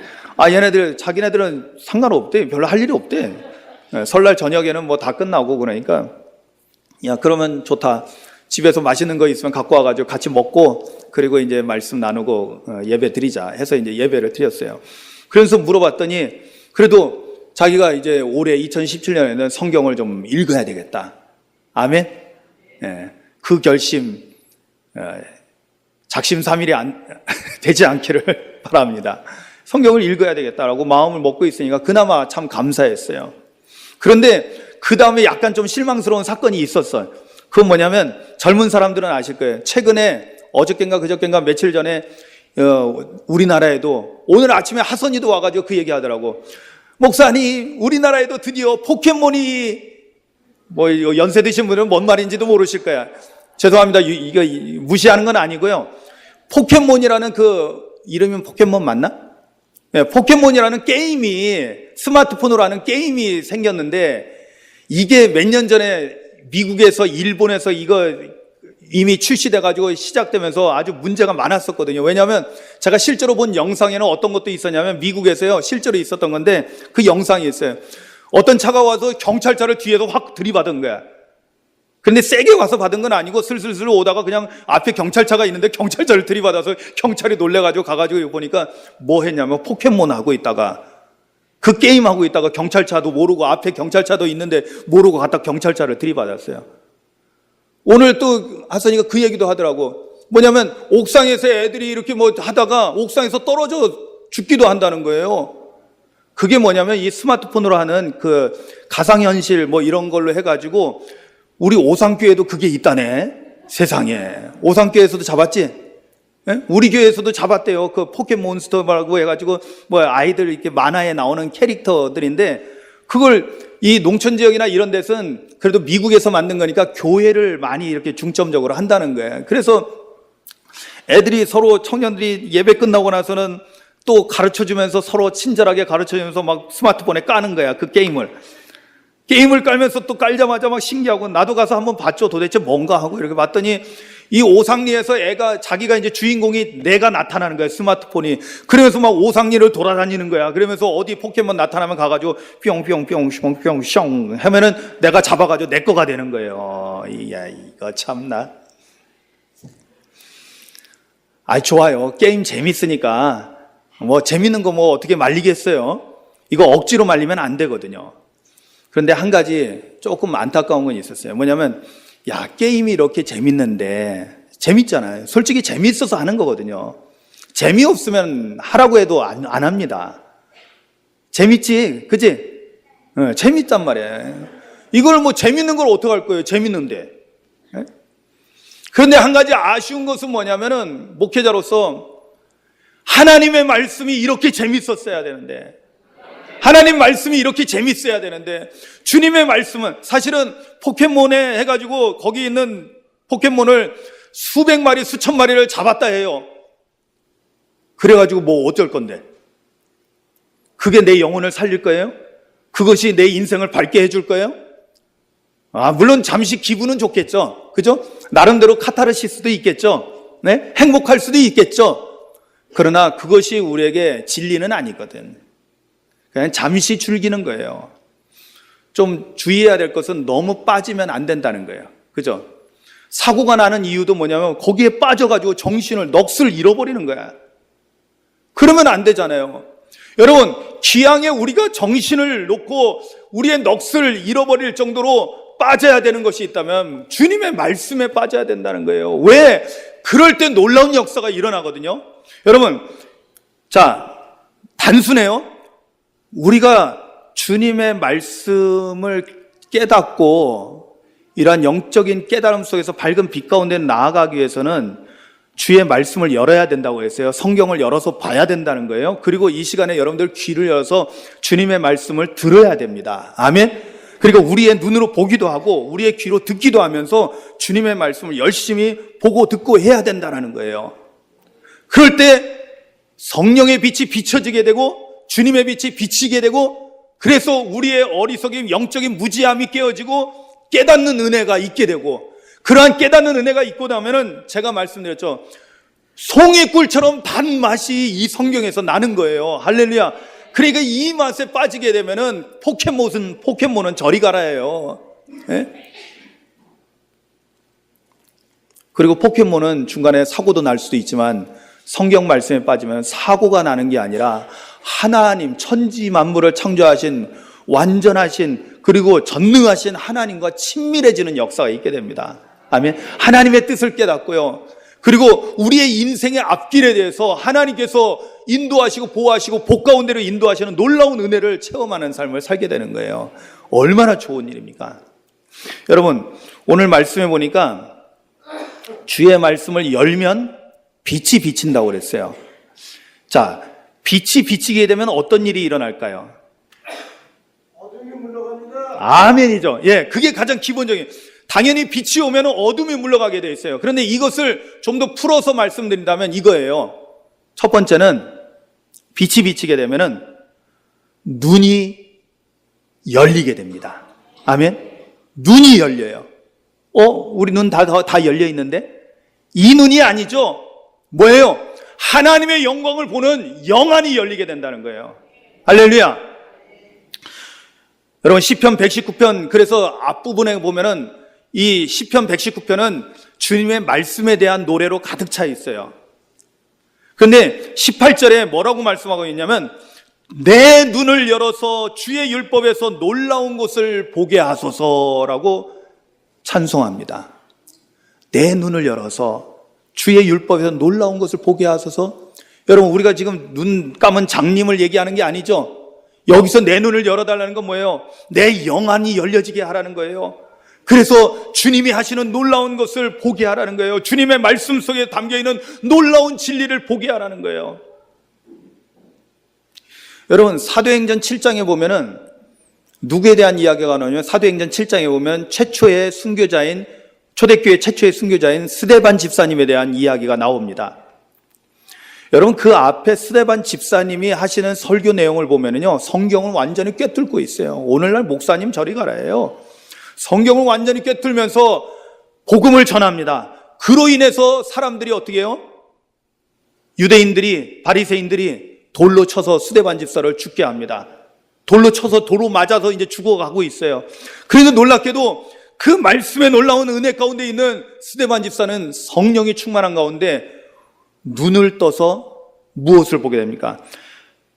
얘네들 자기네들은 상관없대. 별로 할 일이 없대. 설날 저녁에는 뭐 다 끝나고 그러니까, 야 그러면 좋다. 집에서 맛있는 거 있으면 갖고 와가지고 같이 먹고 그리고 이제 말씀 나누고 예배 드리자 해서 이제 예배를 드렸어요. 그래서 물어봤더니 그래도 자기가 이제 올해 2017년에는 성경을 좀 읽어야 되겠다. 아멘. 예, 그 결심 작심삼일이 되지 않기를 바랍니다. 성경을 읽어야 되겠다라고 마음을 먹고 있으니까 그나마 참 감사했어요. 그런데 그 다음에 약간 좀 실망스러운 사건이 있었어요. 그건 뭐냐면 젊은 사람들은 아실 거예요. 최근에 어저께인가 그저께인가 며칠 전에 우리나라에도 오늘 아침에 하선이도 와가지고 그 얘기 하더라고. 목사님, 우리나라에도 드디어 포켓몬이, 뭐 연세 드신 분은 뭔 말인지도 모르실 거야. 죄송합니다. 이거 무시하는 건 아니고요. 포켓몬이라는 그 이름이 포켓몬 맞나? 네, 포켓몬이라는 게임이, 스마트폰으로 하는 게임이 생겼는데 이게 몇 년 전에 미국에서 일본에서 이거 이미 출시돼가지고 시작되면서 아주 문제가 많았었거든요. 왜냐하면 제가 실제로 본 영상에는 어떤 것도 있었냐면 미국에서요, 실제로 있었던 건데 그 영상이 있어요. 어떤 차가 와서 경찰차를 뒤에서 확 들이받은 거야. 근데 세게 와서 받은 건 아니고 슬슬슬 오다가 그냥 앞에 경찰차가 있는데 경찰차를 들이받아서 경찰이 놀래가지고 가가지고 보니까 뭐 했냐면 포켓몬 하고 있다가, 그 게임 하고 있다가 경찰차도 모르고 앞에 경찰차도 있는데 모르고 갖다 경찰차를 들이받았어요. 오늘 또 하선이가 그 얘기도 하더라고. 뭐냐면 옥상에서 애들이 이렇게 뭐 하다가 옥상에서 떨어져 죽기도 한다는 거예요. 그게 뭐냐면 이 스마트폰으로 하는 그 가상현실 뭐 이런 걸로 해가지고 우리 오상교회도 그게 있다네. 세상에. 오상교회에서도 잡았지? 예? 우리 교회에서도 잡았대요. 그 포켓몬스터라고 해가지고 뭐 아이들 이렇게 만화에 나오는 캐릭터들인데, 그걸 이 농촌 지역이나 이런 데서는 그래도 미국에서 만든 거니까 교회를 많이 이렇게 중점적으로 한다는 거예요. 그래서 애들이 서로, 청년들이 예배 끝나고 나서는 또 가르쳐주면서 서로 친절하게 가르쳐주면서 막 스마트폰에 까는 거야, 그 게임을 깔면서 또 깔자마자 막 신기하고, 나도 가서 한번 봤죠. 도대체 뭔가 하고 이렇게 봤더니 이 오상리에서 애가 자기가 이제 주인공이 내가 나타나는 거야, 스마트폰이. 그러면서 막 오상리를 돌아다니는 거야. 그러면서 어디 포켓몬 나타나면 가가지고 뿅뿅뿅뿅뿅 하면은 내가 잡아가지고 내 거가 되는 거예요. 이야, 이거 참나. 좋아요. 게임 재밌으니까 뭐 재밌는 거 뭐 어떻게 말리겠어요? 이거 억지로 말리면 안 되거든요. 그런데 한 가지 조금 안타까운 건 있었어요. 뭐냐면 게임이 이렇게 재밌는데, 재밌잖아요. 솔직히 재밌어서 하는 거거든요. 재미없으면 하라고 해도 안 합니다. 재밌지? 그치? 재밌단 말이에요. 이걸 뭐 재밌는 걸 어떡할 거예요? 재밌는데. 그런데 한 가지 아쉬운 것은 뭐냐면은, 목회자로서 하나님의 말씀이 이렇게 재밌었어야 되는데, 하나님 말씀이 이렇게 재밌어야 되는데, 주님의 말씀은 사실은 포켓몬에 해가지고 거기 있는 포켓몬을 수백 마리, 수천 마리를 잡았다 해요. 그래가지고 뭐 어쩔 건데? 그게 내 영혼을 살릴 거예요? 그것이 내 인생을 밝게 해줄 거예요? 물론 잠시 기분은 좋겠죠. 그죠? 나름대로 카타르시스도 있겠죠. 네? 행복할 수도 있겠죠. 그러나 그것이 우리에게 진리는 아니거든. 그냥 잠시 즐기는 거예요. 좀 주의해야 될 것은 너무 빠지면 안 된다는 거예요. 그죠? 사고가 나는 이유도 뭐냐면 거기에 빠져가지고 정신을, 넋을 잃어버리는 거야. 그러면 안 되잖아요. 여러분, 기왕에 우리가 정신을 놓고 우리의 넋을 잃어버릴 정도로 빠져야 되는 것이 있다면 주님의 말씀에 빠져야 된다는 거예요. 왜? 그럴 때 놀라운 역사가 일어나거든요. 여러분, 자, 단순해요. 우리가 주님의 말씀을 깨닫고 이러한 영적인 깨달음 속에서 밝은 빛 가운데 나아가기 위해서는 주의 말씀을 열어야 된다고 했어요. 성경을 열어서 봐야 된다는 거예요. 그리고 이 시간에 여러분들 귀를 열어서 주님의 말씀을 들어야 됩니다. 아멘. 그리고 우리의 눈으로 보기도 하고 우리의 귀로 듣기도 하면서 주님의 말씀을 열심히 보고 듣고 해야 된다는 거예요. 그럴 때 성령의 빛이 비춰지게 되고 주님의 빛이 비치게 되고, 그래서 우리의 어리석임, 영적인 무지함이 깨어지고 깨닫는 은혜가 있게 되고, 그러한 깨닫는 은혜가 있고 나면은 제가 말씀드렸죠. 송이꿀처럼 단맛이 이 성경에서 나는 거예요. 할렐루야. 그러니까 이 맛에 빠지게 되면은 포켓몬은 저리 가라예요. 예? 그리고 포켓몬은 중간에 사고도 날 수도 있지만 성경 말씀에 빠지면 사고가 나는 게 아니라 하나님, 천지 만물을 창조하신 완전하신 그리고 전능하신 하나님과 친밀해지는 역사가 있게 됩니다. 아멘. 하나님의 뜻을 깨닫고요. 그리고 우리의 인생의 앞길에 대해서 하나님께서 인도하시고 보호하시고 복 가운데로 인도하시는 놀라운 은혜를 체험하는 삶을 살게 되는 거예요. 얼마나 좋은 일입니까? 여러분, 오늘 말씀해 보니까 주의 말씀을 열면 빛이 비친다고 그랬어요. 자, 빛이 비치게 되면 어떤 일이 일어날까요? 어둠이 물러갑니다. 아멘이죠. 예, 그게 가장 기본적인. 당연히 빛이 오면 어둠이 물러가게 돼 있어요. 그런데 이것을 좀 더 풀어서 말씀드린다면 이거예요. 첫 번째는 빛이 비치게 되면은 눈이 열리게 됩니다. 아멘. 눈이 열려요. 우리 눈 다 열려 있는데 이 눈이 아니죠. 뭐예요? 하나님의 영광을 보는 영안이 열리게 된다는 거예요. 할렐루야. 여러분, 시편 119편, 그래서 앞부분에 보면은 이 시편 119편은 주님의 말씀에 대한 노래로 가득 차 있어요. 그런데 18절에 뭐라고 말씀하고 있냐면 내 눈을 열어서 주의 율법에서 놀라운 것을 보게 하소서라고 찬송합니다. 내 눈을 열어서 주의 율법에서 놀라운 것을 보게 하소서. 여러분, 우리가 지금 눈 감은 장님을 얘기하는 게 아니죠. 여기서 내 눈을 열어달라는 건 뭐예요? 내 영안이 열려지게 하라는 거예요. 그래서 주님이 하시는 놀라운 것을 보게 하라는 거예요. 주님의 말씀 속에 담겨있는 놀라운 진리를 보게 하라는 거예요. 여러분, 사도행전 7장에 보면은 누구에 대한 이야기가 나오냐면 사도행전 7장에 보면 최초의 순교자인, 초대교회 최초의 순교자인 스데반 집사님에 대한 이야기가 나옵니다. 여러분, 그 앞에 스데반 집사님이 하시는 설교 내용을 보면은요, 성경을 완전히 꿰뚫고 있어요. 오늘날 목사님 저리 가라예요. 성경을 완전히 꿰뚫면서 복음을 전합니다. 그로 인해서 사람들이 어떻게 해요? 유대인들이, 바리새인들이 돌로 쳐서 스데반 집사를 죽게 합니다. 돌로 쳐서 도로 맞아서 이제 죽어가고 있어요. 그래서 놀랍게도 그 말씀에 놀라운 은혜 가운데 있는 스데반 집사는 성령이 충만한 가운데 눈을 떠서 무엇을 보게 됩니까?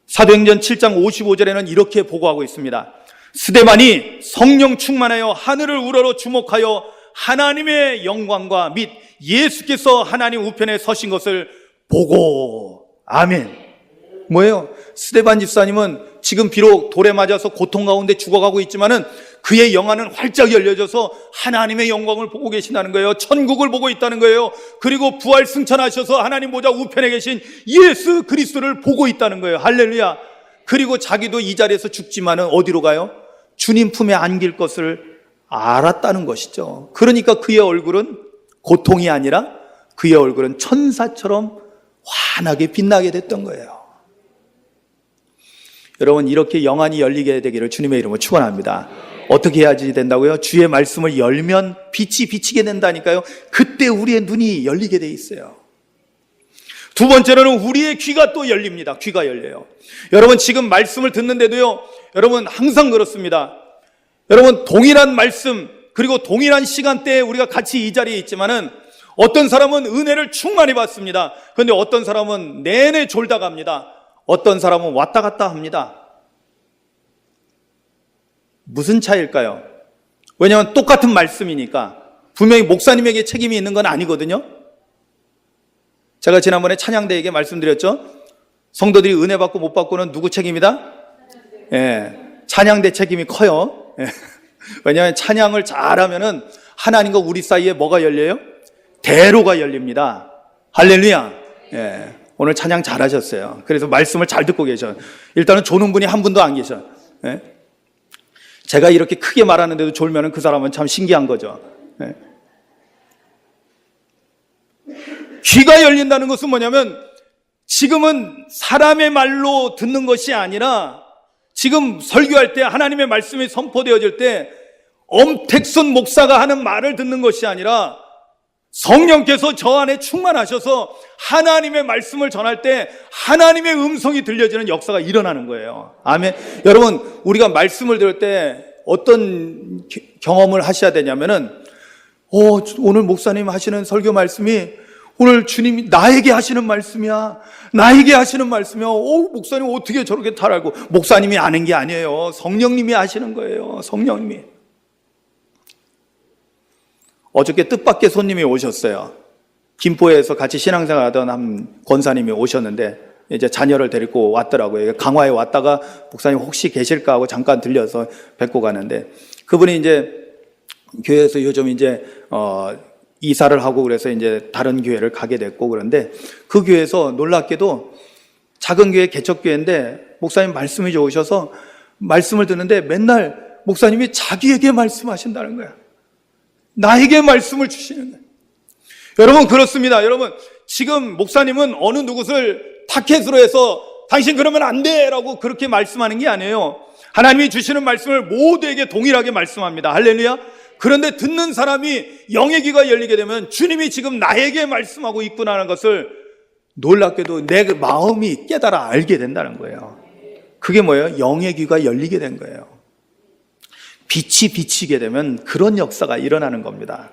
사도행전 7장 55절에는 이렇게 보고하고 있습니다. 스데반이 성령 충만하여 하늘을 우러러 주목하여 하나님의 영광과 및 예수께서 하나님 우편에 서신 것을 보고. 아멘. 뭐예요? 스데반 집사님은 지금 비록 돌에 맞아서 고통 가운데 죽어가고 있지만은 그의 영안은 활짝 열려져서 하나님의 영광을 보고 계신다는 거예요. 천국을 보고 있다는 거예요. 그리고 부활 승천하셔서 하나님 보좌 우편에 계신 예수 그리스도를 보고 있다는 거예요. 할렐루야. 그리고 자기도 이 자리에서 죽지만은 어디로 가요? 주님 품에 안길 것을 알았다는 것이죠. 그러니까 그의 얼굴은 고통이 아니라 그의 얼굴은 천사처럼 환하게 빛나게 됐던 거예요. 여러분, 이렇게 영안이 열리게 되기를 주님의 이름으로 축원합니다. 어떻게 해야지 된다고요? 주의 말씀을 열면 빛이 비치게 된다니까요. 그때 우리의 눈이 열리게 돼 있어요. 두 번째로는 우리의 귀가 또 열립니다. 귀가 열려요. 여러분, 지금 말씀을 듣는데도요, 여러분 항상 그렇습니다. 여러분, 동일한 말씀 그리고 동일한 시간대에 우리가 같이 이 자리에 있지만은 어떤 사람은 은혜를 충만히 받습니다. 그런데 어떤 사람은 내내 졸다 갑니다. 어떤 사람은 왔다 갔다 합니다. 무슨 차이일까요? 왜냐하면 똑같은 말씀이니까. 분명히 목사님에게 책임이 있는 건 아니거든요. 제가 지난번에 찬양대에게 말씀드렸죠. 성도들이 은혜 받고 못 받고는 누구 책임이다? 예, 찬양대 책임이 커요. 예. 왜냐하면 찬양을 잘하면은 하나님과 우리 사이에 뭐가 열려요? 대로가 열립니다. 할렐루야. 예. 오늘 찬양 잘하셨어요. 그래서 말씀을 잘 듣고 계셔. 일단은 조는 분이 한 분도 안 계셔. 예? 제가 이렇게 크게 말하는데도 졸면은 그 사람은 참 신기한 거죠. 예? 귀가 열린다는 것은 뭐냐면 지금은 사람의 말로 듣는 것이 아니라 지금 설교할 때 하나님의 말씀이 선포되어질 때 엄택순 목사가 하는 말을 듣는 것이 아니라 성령께서 저 안에 충만하셔서 하나님의 말씀을 전할 때 하나님의 음성이 들려지는 역사가 일어나는 거예요. 아멘. 여러분, 우리가 말씀을 들을 때 어떤 경험을 하셔야 되냐면은 오늘 목사님 하시는 설교 말씀이 오늘 주님이 나에게 하시는 말씀이야. 나에게 하시는 말씀이야. 목사님 어떻게 저렇게 잘 알고. 목사님이 아는 게 아니에요. 성령님이 하시는 거예요. 성령님이. 어저께 뜻밖의 손님이 오셨어요. 김포에서 같이 신앙생활 하던 한 권사님이 오셨는데 이제 자녀를 데리고 왔더라고요. 강화에 왔다가 목사님 혹시 계실까 하고 잠깐 들려서 뵙고 가는데 그분이 이제 교회에서 요즘 이제 이사를 하고 그래서 이제 다른 교회를 가게 됐고 그런데 그 교회에서 놀랍게도 작은 교회 개척교회인데 목사님 말씀이 좋으셔서 말씀을 듣는데 맨날 목사님이 자기에게 말씀하신다는 거야. 나에게 말씀을 주시는 거예요. 여러분 그렇습니다. 여러분 지금 목사님은 어느 누구를 타켓으로 해서 당신 그러면 안 돼 라고 그렇게 말씀하는 게 아니에요. 하나님이 주시는 말씀을 모두에게 동일하게 말씀합니다. 할렐루야. 그런데 듣는 사람이 영의 귀가 열리게 되면 주님이 지금 나에게 말씀하고 있구나라는 것을 놀랍게도 내 마음이 깨달아 알게 된다는 거예요. 그게 뭐예요? 영의 귀가 열리게 된 거예요. 빛이 비치게 되면 그런 역사가 일어나는 겁니다.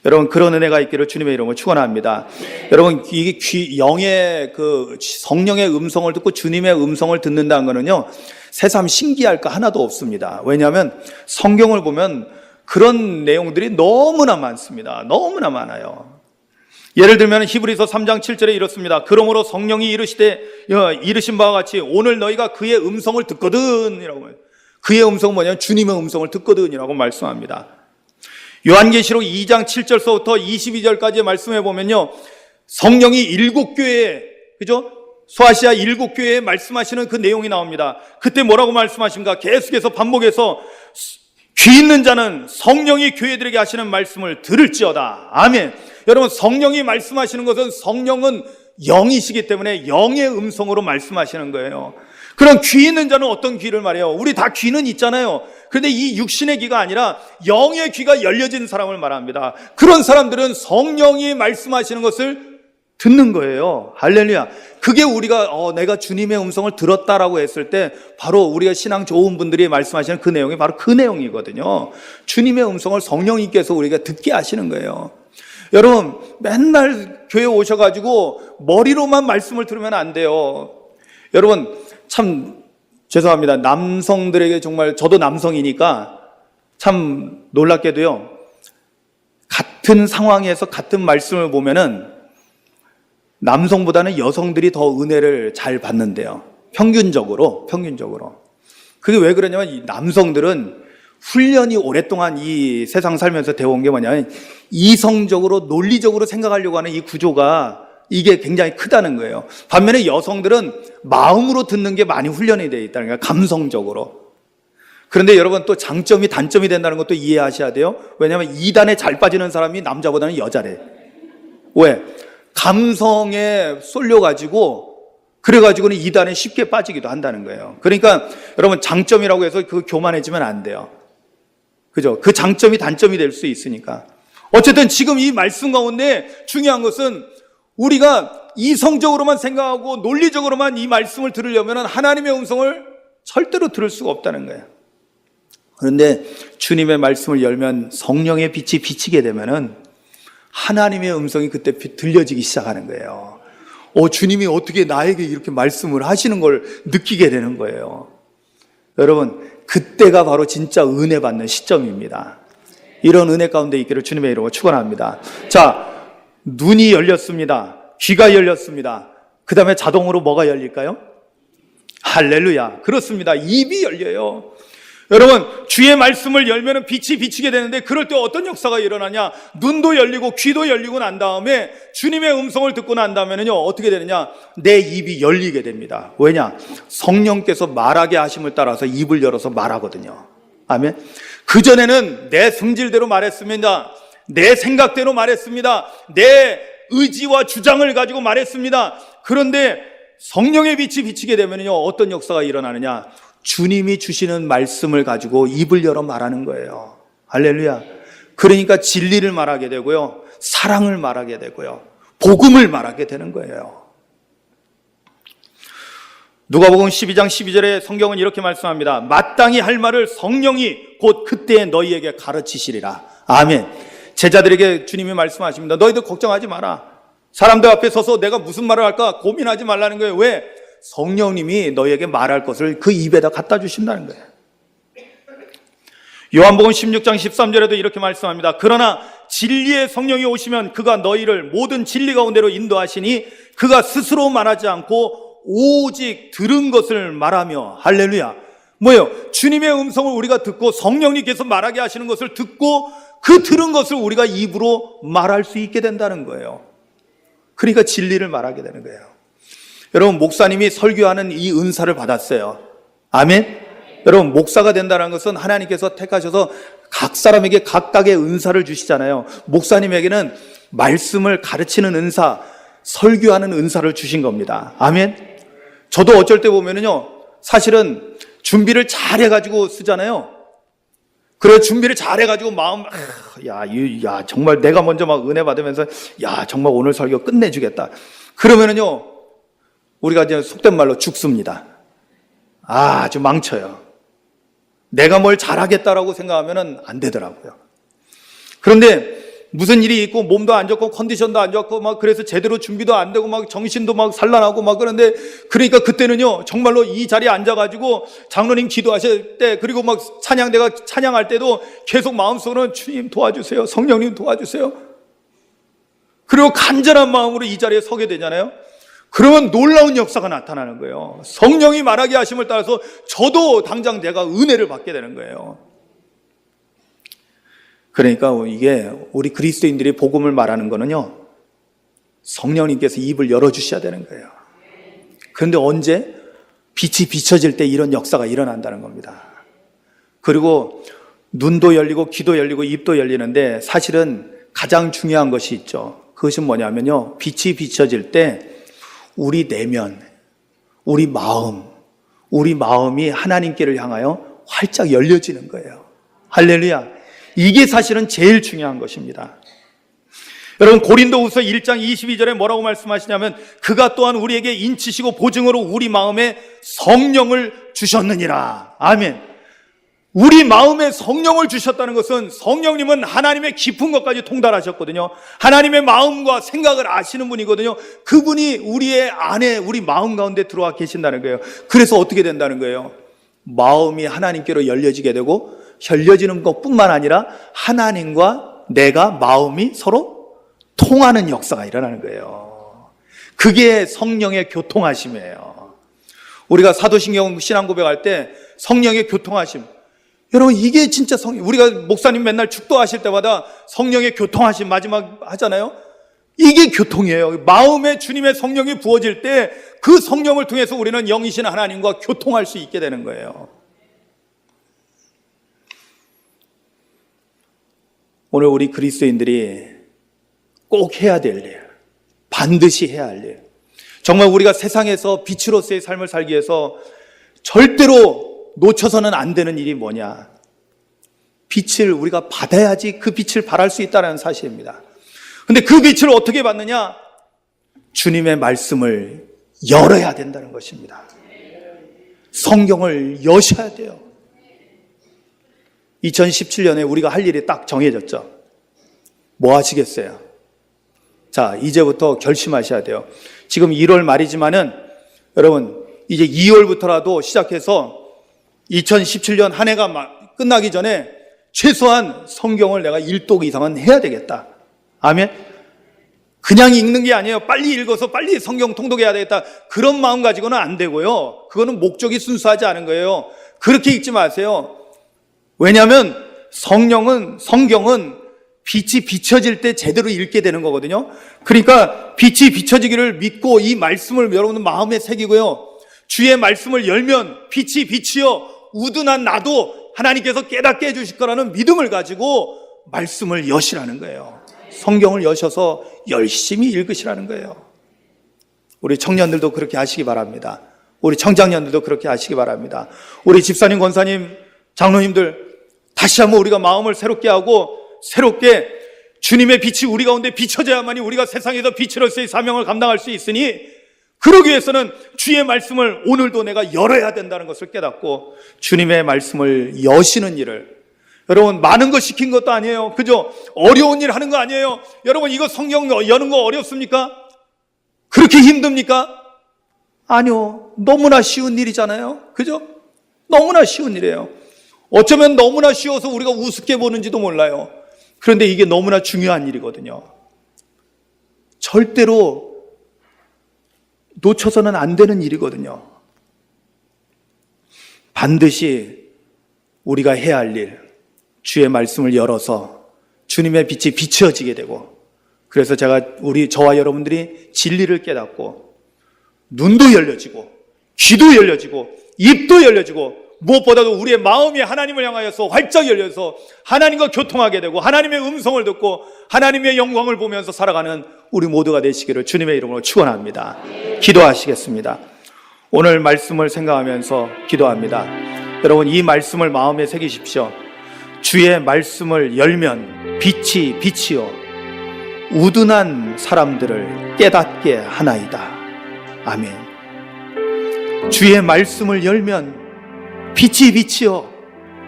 여러분 그런 은혜가 있기를 주님의 이름으로 축원합니다. 여러분 이게 영의 그 성령의 음성을 듣고 주님의 음성을 듣는다는 거는요 새삼 신기할 거 하나도 없습니다. 왜냐하면 성경을 보면 그런 내용들이 너무나 많습니다. 너무나 많아요. 예를 들면 히브리서 3장 7절에 이렇습니다. 그러므로 성령이 이르신 바와 같이 오늘 너희가 그의 음성을 듣거든 이라고 해요. 그의 음성은 뭐냐면 주님의 음성을 듣거든 이라고 말씀합니다. 요한계시록 2장 7절서부터 22절까지 말씀해 보면요 성령이 7교회에 그죠? 소아시아 7교회에 말씀하시는 그 내용이 나옵니다. 그때 뭐라고 말씀하신가? 계속해서 반복해서 귀 있는 자는 성령이 교회들에게 하시는 말씀을 들을지어다. 아멘. 여러분 성령이 말씀하시는 것은 성령은 영이시기 때문에 영의 음성으로 말씀하시는 거예요. 그럼 귀 있는 자는 어떤 귀를 말해요? 우리 다 귀는 있잖아요. 그런데 이 육신의 귀가 아니라 영의 귀가 열려진 사람을 말합니다. 그런 사람들은 성령이 말씀하시는 것을 듣는 거예요. 할렐루야. 그게 우리가 내가 주님의 음성을 들었다라고 했을 때 바로 우리가 신앙 좋은 분들이 말씀하시는 그 내용이 바로 그 내용이거든요. 주님의 음성을 성령님께서 우리가 듣게 하시는 거예요. 여러분, 맨날 교회 오셔가지고 머리로만 말씀을 들으면 안 돼요. 여러분, 참 죄송합니다. 남성들에게 정말, 저도 남성이니까 참 놀랍게도요, 같은 상황에서 같은 말씀을 보면은 남성보다는 여성들이 더 은혜를 잘 받는데요. 평균적으로. 그게 왜 그러냐면 이 남성들은 훈련이 오랫동안 이 세상 살면서 되어온 게 뭐냐면 이성적으로 논리적으로 생각하려고 하는 이 구조가 이게 굉장히 크다는 거예요. 반면에 여성들은 마음으로 듣는 게 많이 훈련이 되어 있다는 거예요. 감성적으로. 그런데 여러분 또 장점이 단점이 된다는 것도 이해하셔야 돼요. 왜냐하면 이단에 잘 빠지는 사람이 남자보다는 여자래. 왜? 감성에 쏠려가지고 그래가지고는 이단에 쉽게 빠지기도 한다는 거예요. 그러니까 여러분 장점이라고 해서 그 교만해지면 안 돼요. 그죠? 그 장점이 단점이 될 수 있으니까. 어쨌든 지금 이 말씀 가운데 중요한 것은 우리가 이성적으로만 생각하고 논리적으로만 이 말씀을 들으려면 하나님의 음성을 절대로 들을 수가 없다는 거예요. 그런데 주님의 말씀을 열면 성령의 빛이 비치게 되면은 하나님의 음성이 그때 들려지기 시작하는 거예요. 주님이 어떻게 나에게 이렇게 말씀을 하시는 걸 느끼게 되는 거예요. 여러분, 그때가 바로 진짜 은혜 받는 시점입니다. 이런 은혜 가운데 있기를 주님의 이름으로 축원합니다. 자, 눈이 열렸습니다. 귀가 열렸습니다. 그 다음에 자동으로 뭐가 열릴까요? 할렐루야. 그렇습니다. 입이 열려요. 여러분, 주의 말씀을 열면 빛이 비치게 되는데 그럴 때 어떤 역사가 일어나냐? 눈도 열리고 귀도 열리고 난 다음에 주님의 음성을 듣고 난 다음에는요, 어떻게 되느냐? 내 입이 열리게 됩니다. 왜냐? 성령께서 말하게 하심을 따라서 입을 열어서 말하거든요. 아멘. 그전에는 내 성질대로 말했습니다. 내 생각대로 말했습니다. 내 의지와 주장을 가지고 말했습니다. 그런데 성령의 빛이 비치게 되면요, 어떤 역사가 일어나느냐? 주님이 주시는 말씀을 가지고 입을 열어 말하는 거예요. 할렐루야. 그러니까 진리를 말하게 되고요, 사랑을 말하게 되고요, 복음을 말하게 되는 거예요. 누가복음 12장 12절에 성경은 이렇게 말씀합니다. 마땅히 할 말을 성령이 곧 그때에 너희에게 가르치시리라. 아멘. 제자들에게 주님이 말씀하십니다. 너희들 걱정하지 마라. 사람들 앞에 서서 내가 무슨 말을 할까 고민하지 말라는 거예요. 왜? 성령님이 너희에게 말할 것을 그 입에다 갖다 주신다는 거예요. 요한복음 16장 13절에도 이렇게 말씀합니다. 그러나 진리의 성령이 오시면 그가 너희를 모든 진리 가운데로 인도하시니 그가 스스로 말하지 않고 오직 들은 것을 말하며. 할렐루야. 뭐예요? 주님의 음성을 우리가 듣고 성령님께서 말하게 하시는 것을 듣고 그 들은 것을 우리가 입으로 말할 수 있게 된다는 거예요. 그러니까 진리를 말하게 되는 거예요. 여러분, 목사님이 설교하는 이 은사를 받았어요. 아멘. 여러분, 목사가 된다는 것은 하나님께서 택하셔서 각 사람에게 각각의 은사를 주시잖아요. 목사님에게는 말씀을 가르치는 은사, 설교하는 은사를 주신 겁니다. 아멘. 저도 어쩔 때 보면은요, 사실은 준비를 잘 해가지고 쓰잖아요. 그래, 준비를 잘 해가지고 마음, 야, 정말 내가 먼저 막 은혜 받으면서, 야, 정말 오늘 설교 끝내주겠다. 그러면은요, 우리가 이제 속된 말로 죽습니다. 아주 망쳐요. 내가 뭘 잘하겠다라고 생각하면은 안 되더라고요. 그런데 무슨 일이 있고 몸도 안 좋고 컨디션도 안 좋고 막 그래서 제대로 준비도 안 되고 막 정신도 막 산란하고 막 그런데 그러니까 그때는요, 정말로 이 자리에 앉아가지고 장로님 기도하실 때 그리고 막 찬양대가 찬양할 때도 계속 마음속으로는 주님 도와주세요. 성령님 도와주세요. 그리고 간절한 마음으로 이 자리에 서게 되잖아요. 그러면 놀라운 역사가 나타나는 거예요. 성령이 말하게 하심을 따라서 저도 당장 내가 은혜를 받게 되는 거예요. 그러니까 이게 우리 그리스도인들이 복음을 말하는 거는요, 성령님께서 입을 열어주셔야 되는 거예요. 그런데 언제? 빛이 비춰질 때 이런 역사가 일어난다는 겁니다. 그리고 눈도 열리고 귀도 열리고 입도 열리는데 사실은 가장 중요한 것이 있죠. 그것은 뭐냐면요, 빛이 비춰질 때 우리 내면, 우리 마음, 우리 마음이 하나님께를 향하여 활짝 열려지는 거예요. 할렐루야. 이게 사실은 제일 중요한 것입니다. 여러분, 고린도후서 1장 22절에 뭐라고 말씀하시냐면, 그가 또한 우리에게 인치시고 보증으로 우리 마음에 성령을 주셨느니라. 아멘. 우리 마음에 성령을 주셨다는 것은, 성령님은 하나님의 깊은 것까지 통달하셨거든요. 하나님의 마음과 생각을 아시는 분이거든요. 그분이 우리의 안에, 우리 마음 가운데 들어와 계신다는 거예요. 그래서 어떻게 된다는 거예요? 마음이 하나님께로 열려지게 되고, 열려지는 것뿐만 아니라 하나님과 내가 마음이 서로 통하는 역사가 일어나는 거예요. 그게 성령의 교통하심이에요. 우리가 사도신경 신앙 고백할 때 성령의 교통하심, 여러분, 이게 진짜 우리가 목사님 맨날 축도하실 때마다 성령의 교통하심 마지막 하잖아요. 이게 교통이에요. 마음에 주님의 성령이 부어질 때 그 성령을 통해서 우리는 영이신 하나님과 교통할 수 있게 되는 거예요. 오늘 우리 그리스도인들이 꼭 해야 될 일, 반드시 해야 할 일, 정말 우리가 세상에서 빛으로서의 삶을 살기 위해서 절대로 놓쳐서는 안 되는 일이 뭐냐? 빛을 우리가 받아야지 그 빛을 발할 수 있다는 사실입니다. 근데 그 빛을 어떻게 받느냐? 주님의 말씀을 열어야 된다는 것입니다. 성경을 여셔야 돼요. 2017년에 우리가 할 일이 딱 정해졌죠. 뭐 하시겠어요? 자, 이제부터 결심하셔야 돼요. 지금 1월 말이지만은 여러분, 이제 2월부터라도 시작해서 2017년 한 해가 끝나기 전에 최소한 성경을 내가 1독 이상은 해야 되겠다. 아멘. 그냥 읽는 게 아니에요. 빨리 읽어서 빨리 성경 통독해야 되겠다. 그런 마음 가지고는 안 되고요. 그거는 목적이 순수하지 않은 거예요. 그렇게 읽지 마세요. 왜냐하면 성경은 빛이 비춰질 때 제대로 읽게 되는 거거든요. 그러니까 빛이 비춰지기를 믿고 이 말씀을 여러분 마음에 새기고요. 주의 말씀을 열면 빛이 비치어 우둔한 나도 하나님께서 깨닫게 해주실 거라는 믿음을 가지고 말씀을 여시라는 거예요. 성경을 여셔서 열심히 읽으시라는 거예요. 우리 청년들도 그렇게 하시기 바랍니다. 우리 청장년들도 그렇게 하시기 바랍니다. 우리 집사님, 권사님, 장로님들 다시 한번 우리가 마음을 새롭게 하고 새롭게 주님의 빛이 우리 가운데 비춰져야만이 우리가 세상에서 빛으로서의 사명을 감당할 수 있으니, 그러기 위해서는 주의 말씀을 오늘도 내가 열어야 된다는 것을 깨닫고 주님의 말씀을 여시는 일을, 여러분 많은 거 시킨 것도 아니에요. 그죠? 어려운 일 하는 거 아니에요. 여러분 이거 성경 여는 거 어렵습니까? 그렇게 힘듭니까? 아니요. 너무나 쉬운 일이잖아요. 그죠? 너무나 쉬운 일이에요. 어쩌면 너무나 쉬워서 우리가 우습게 보는지도 몰라요. 그런데 이게 너무나 중요한 일이거든요. 절대로 놓쳐서는 안 되는 일이거든요. 반드시 우리가 해야 할 일, 주의 말씀을 열어서 주님의 빛이 비춰지게 되고, 그래서 저와 여러분들이 진리를 깨닫고 눈도 열려지고 귀도 열려지고 입도 열려지고 무엇보다도 우리의 마음이 하나님을 향하여서 활짝 열려서 하나님과 교통하게 되고 하나님의 음성을 듣고 하나님의 영광을 보면서 살아가는 우리 모두가 되시기를 주님의 이름으로 축원합니다. 기도하시겠습니다. 오늘 말씀을 생각하면서 기도합니다. 여러분 이 말씀을 마음에 새기십시오. 주의 말씀을 열면 빛이 비치어 우둔한 사람들을 깨닫게 하나이다. 아멘. 주의 말씀을 열면 빛이 비치어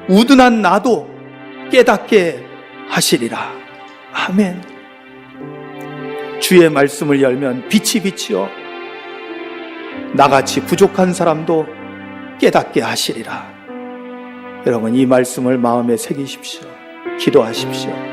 우둔한 나도 깨닫게 하시리라. 아멘. 주의 말씀을 열면 빛이 비치어 나같이 부족한 사람도 깨닫게 하시리라. 여러분 이 말씀을 마음에 새기십시오. 기도하십시오.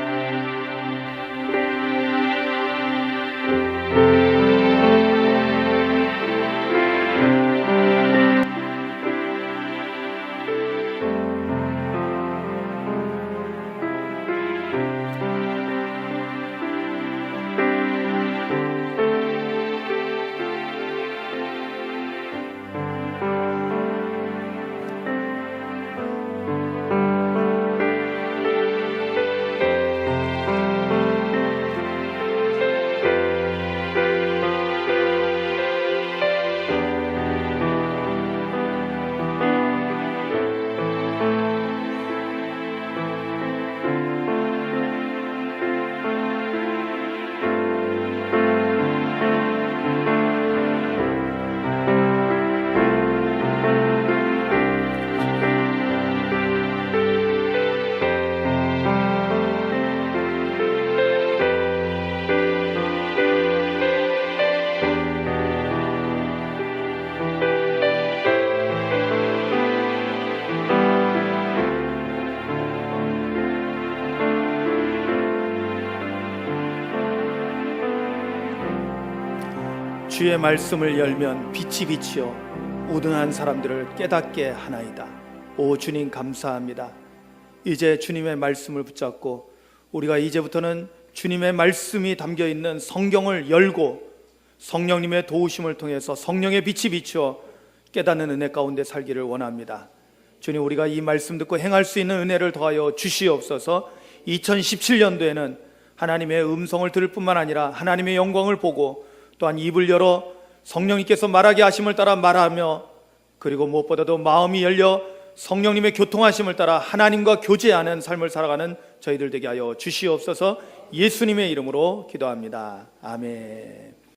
주의 말씀을 열면 빛이 비치어 우둔한 사람들을 깨닫게 하나이다. 오 주님 감사합니다. 이제 주님의 말씀을 붙잡고 우리가 이제부터는 주님의 말씀이 담겨있는 성경을 열고 성령님의 도우심을 통해서 성령의 빛이 비추어 깨닫는 은혜 가운데 살기를 원합니다. 주님, 우리가 이 말씀 듣고 행할 수 있는 은혜를 더하여 주시옵소서. 2017년도에는 하나님의 음성을 들을 뿐만 아니라 하나님의 영광을 보고 또한 입을 열어 성령님께서 말하게 하심을 따라 말하며, 그리고 무엇보다도 마음이 열려 성령님의 교통하심을 따라 하나님과 교제하는 삶을 살아가는 저희들 되게 하여 주시옵소서. 예수님의 이름으로 기도합니다. 아멘.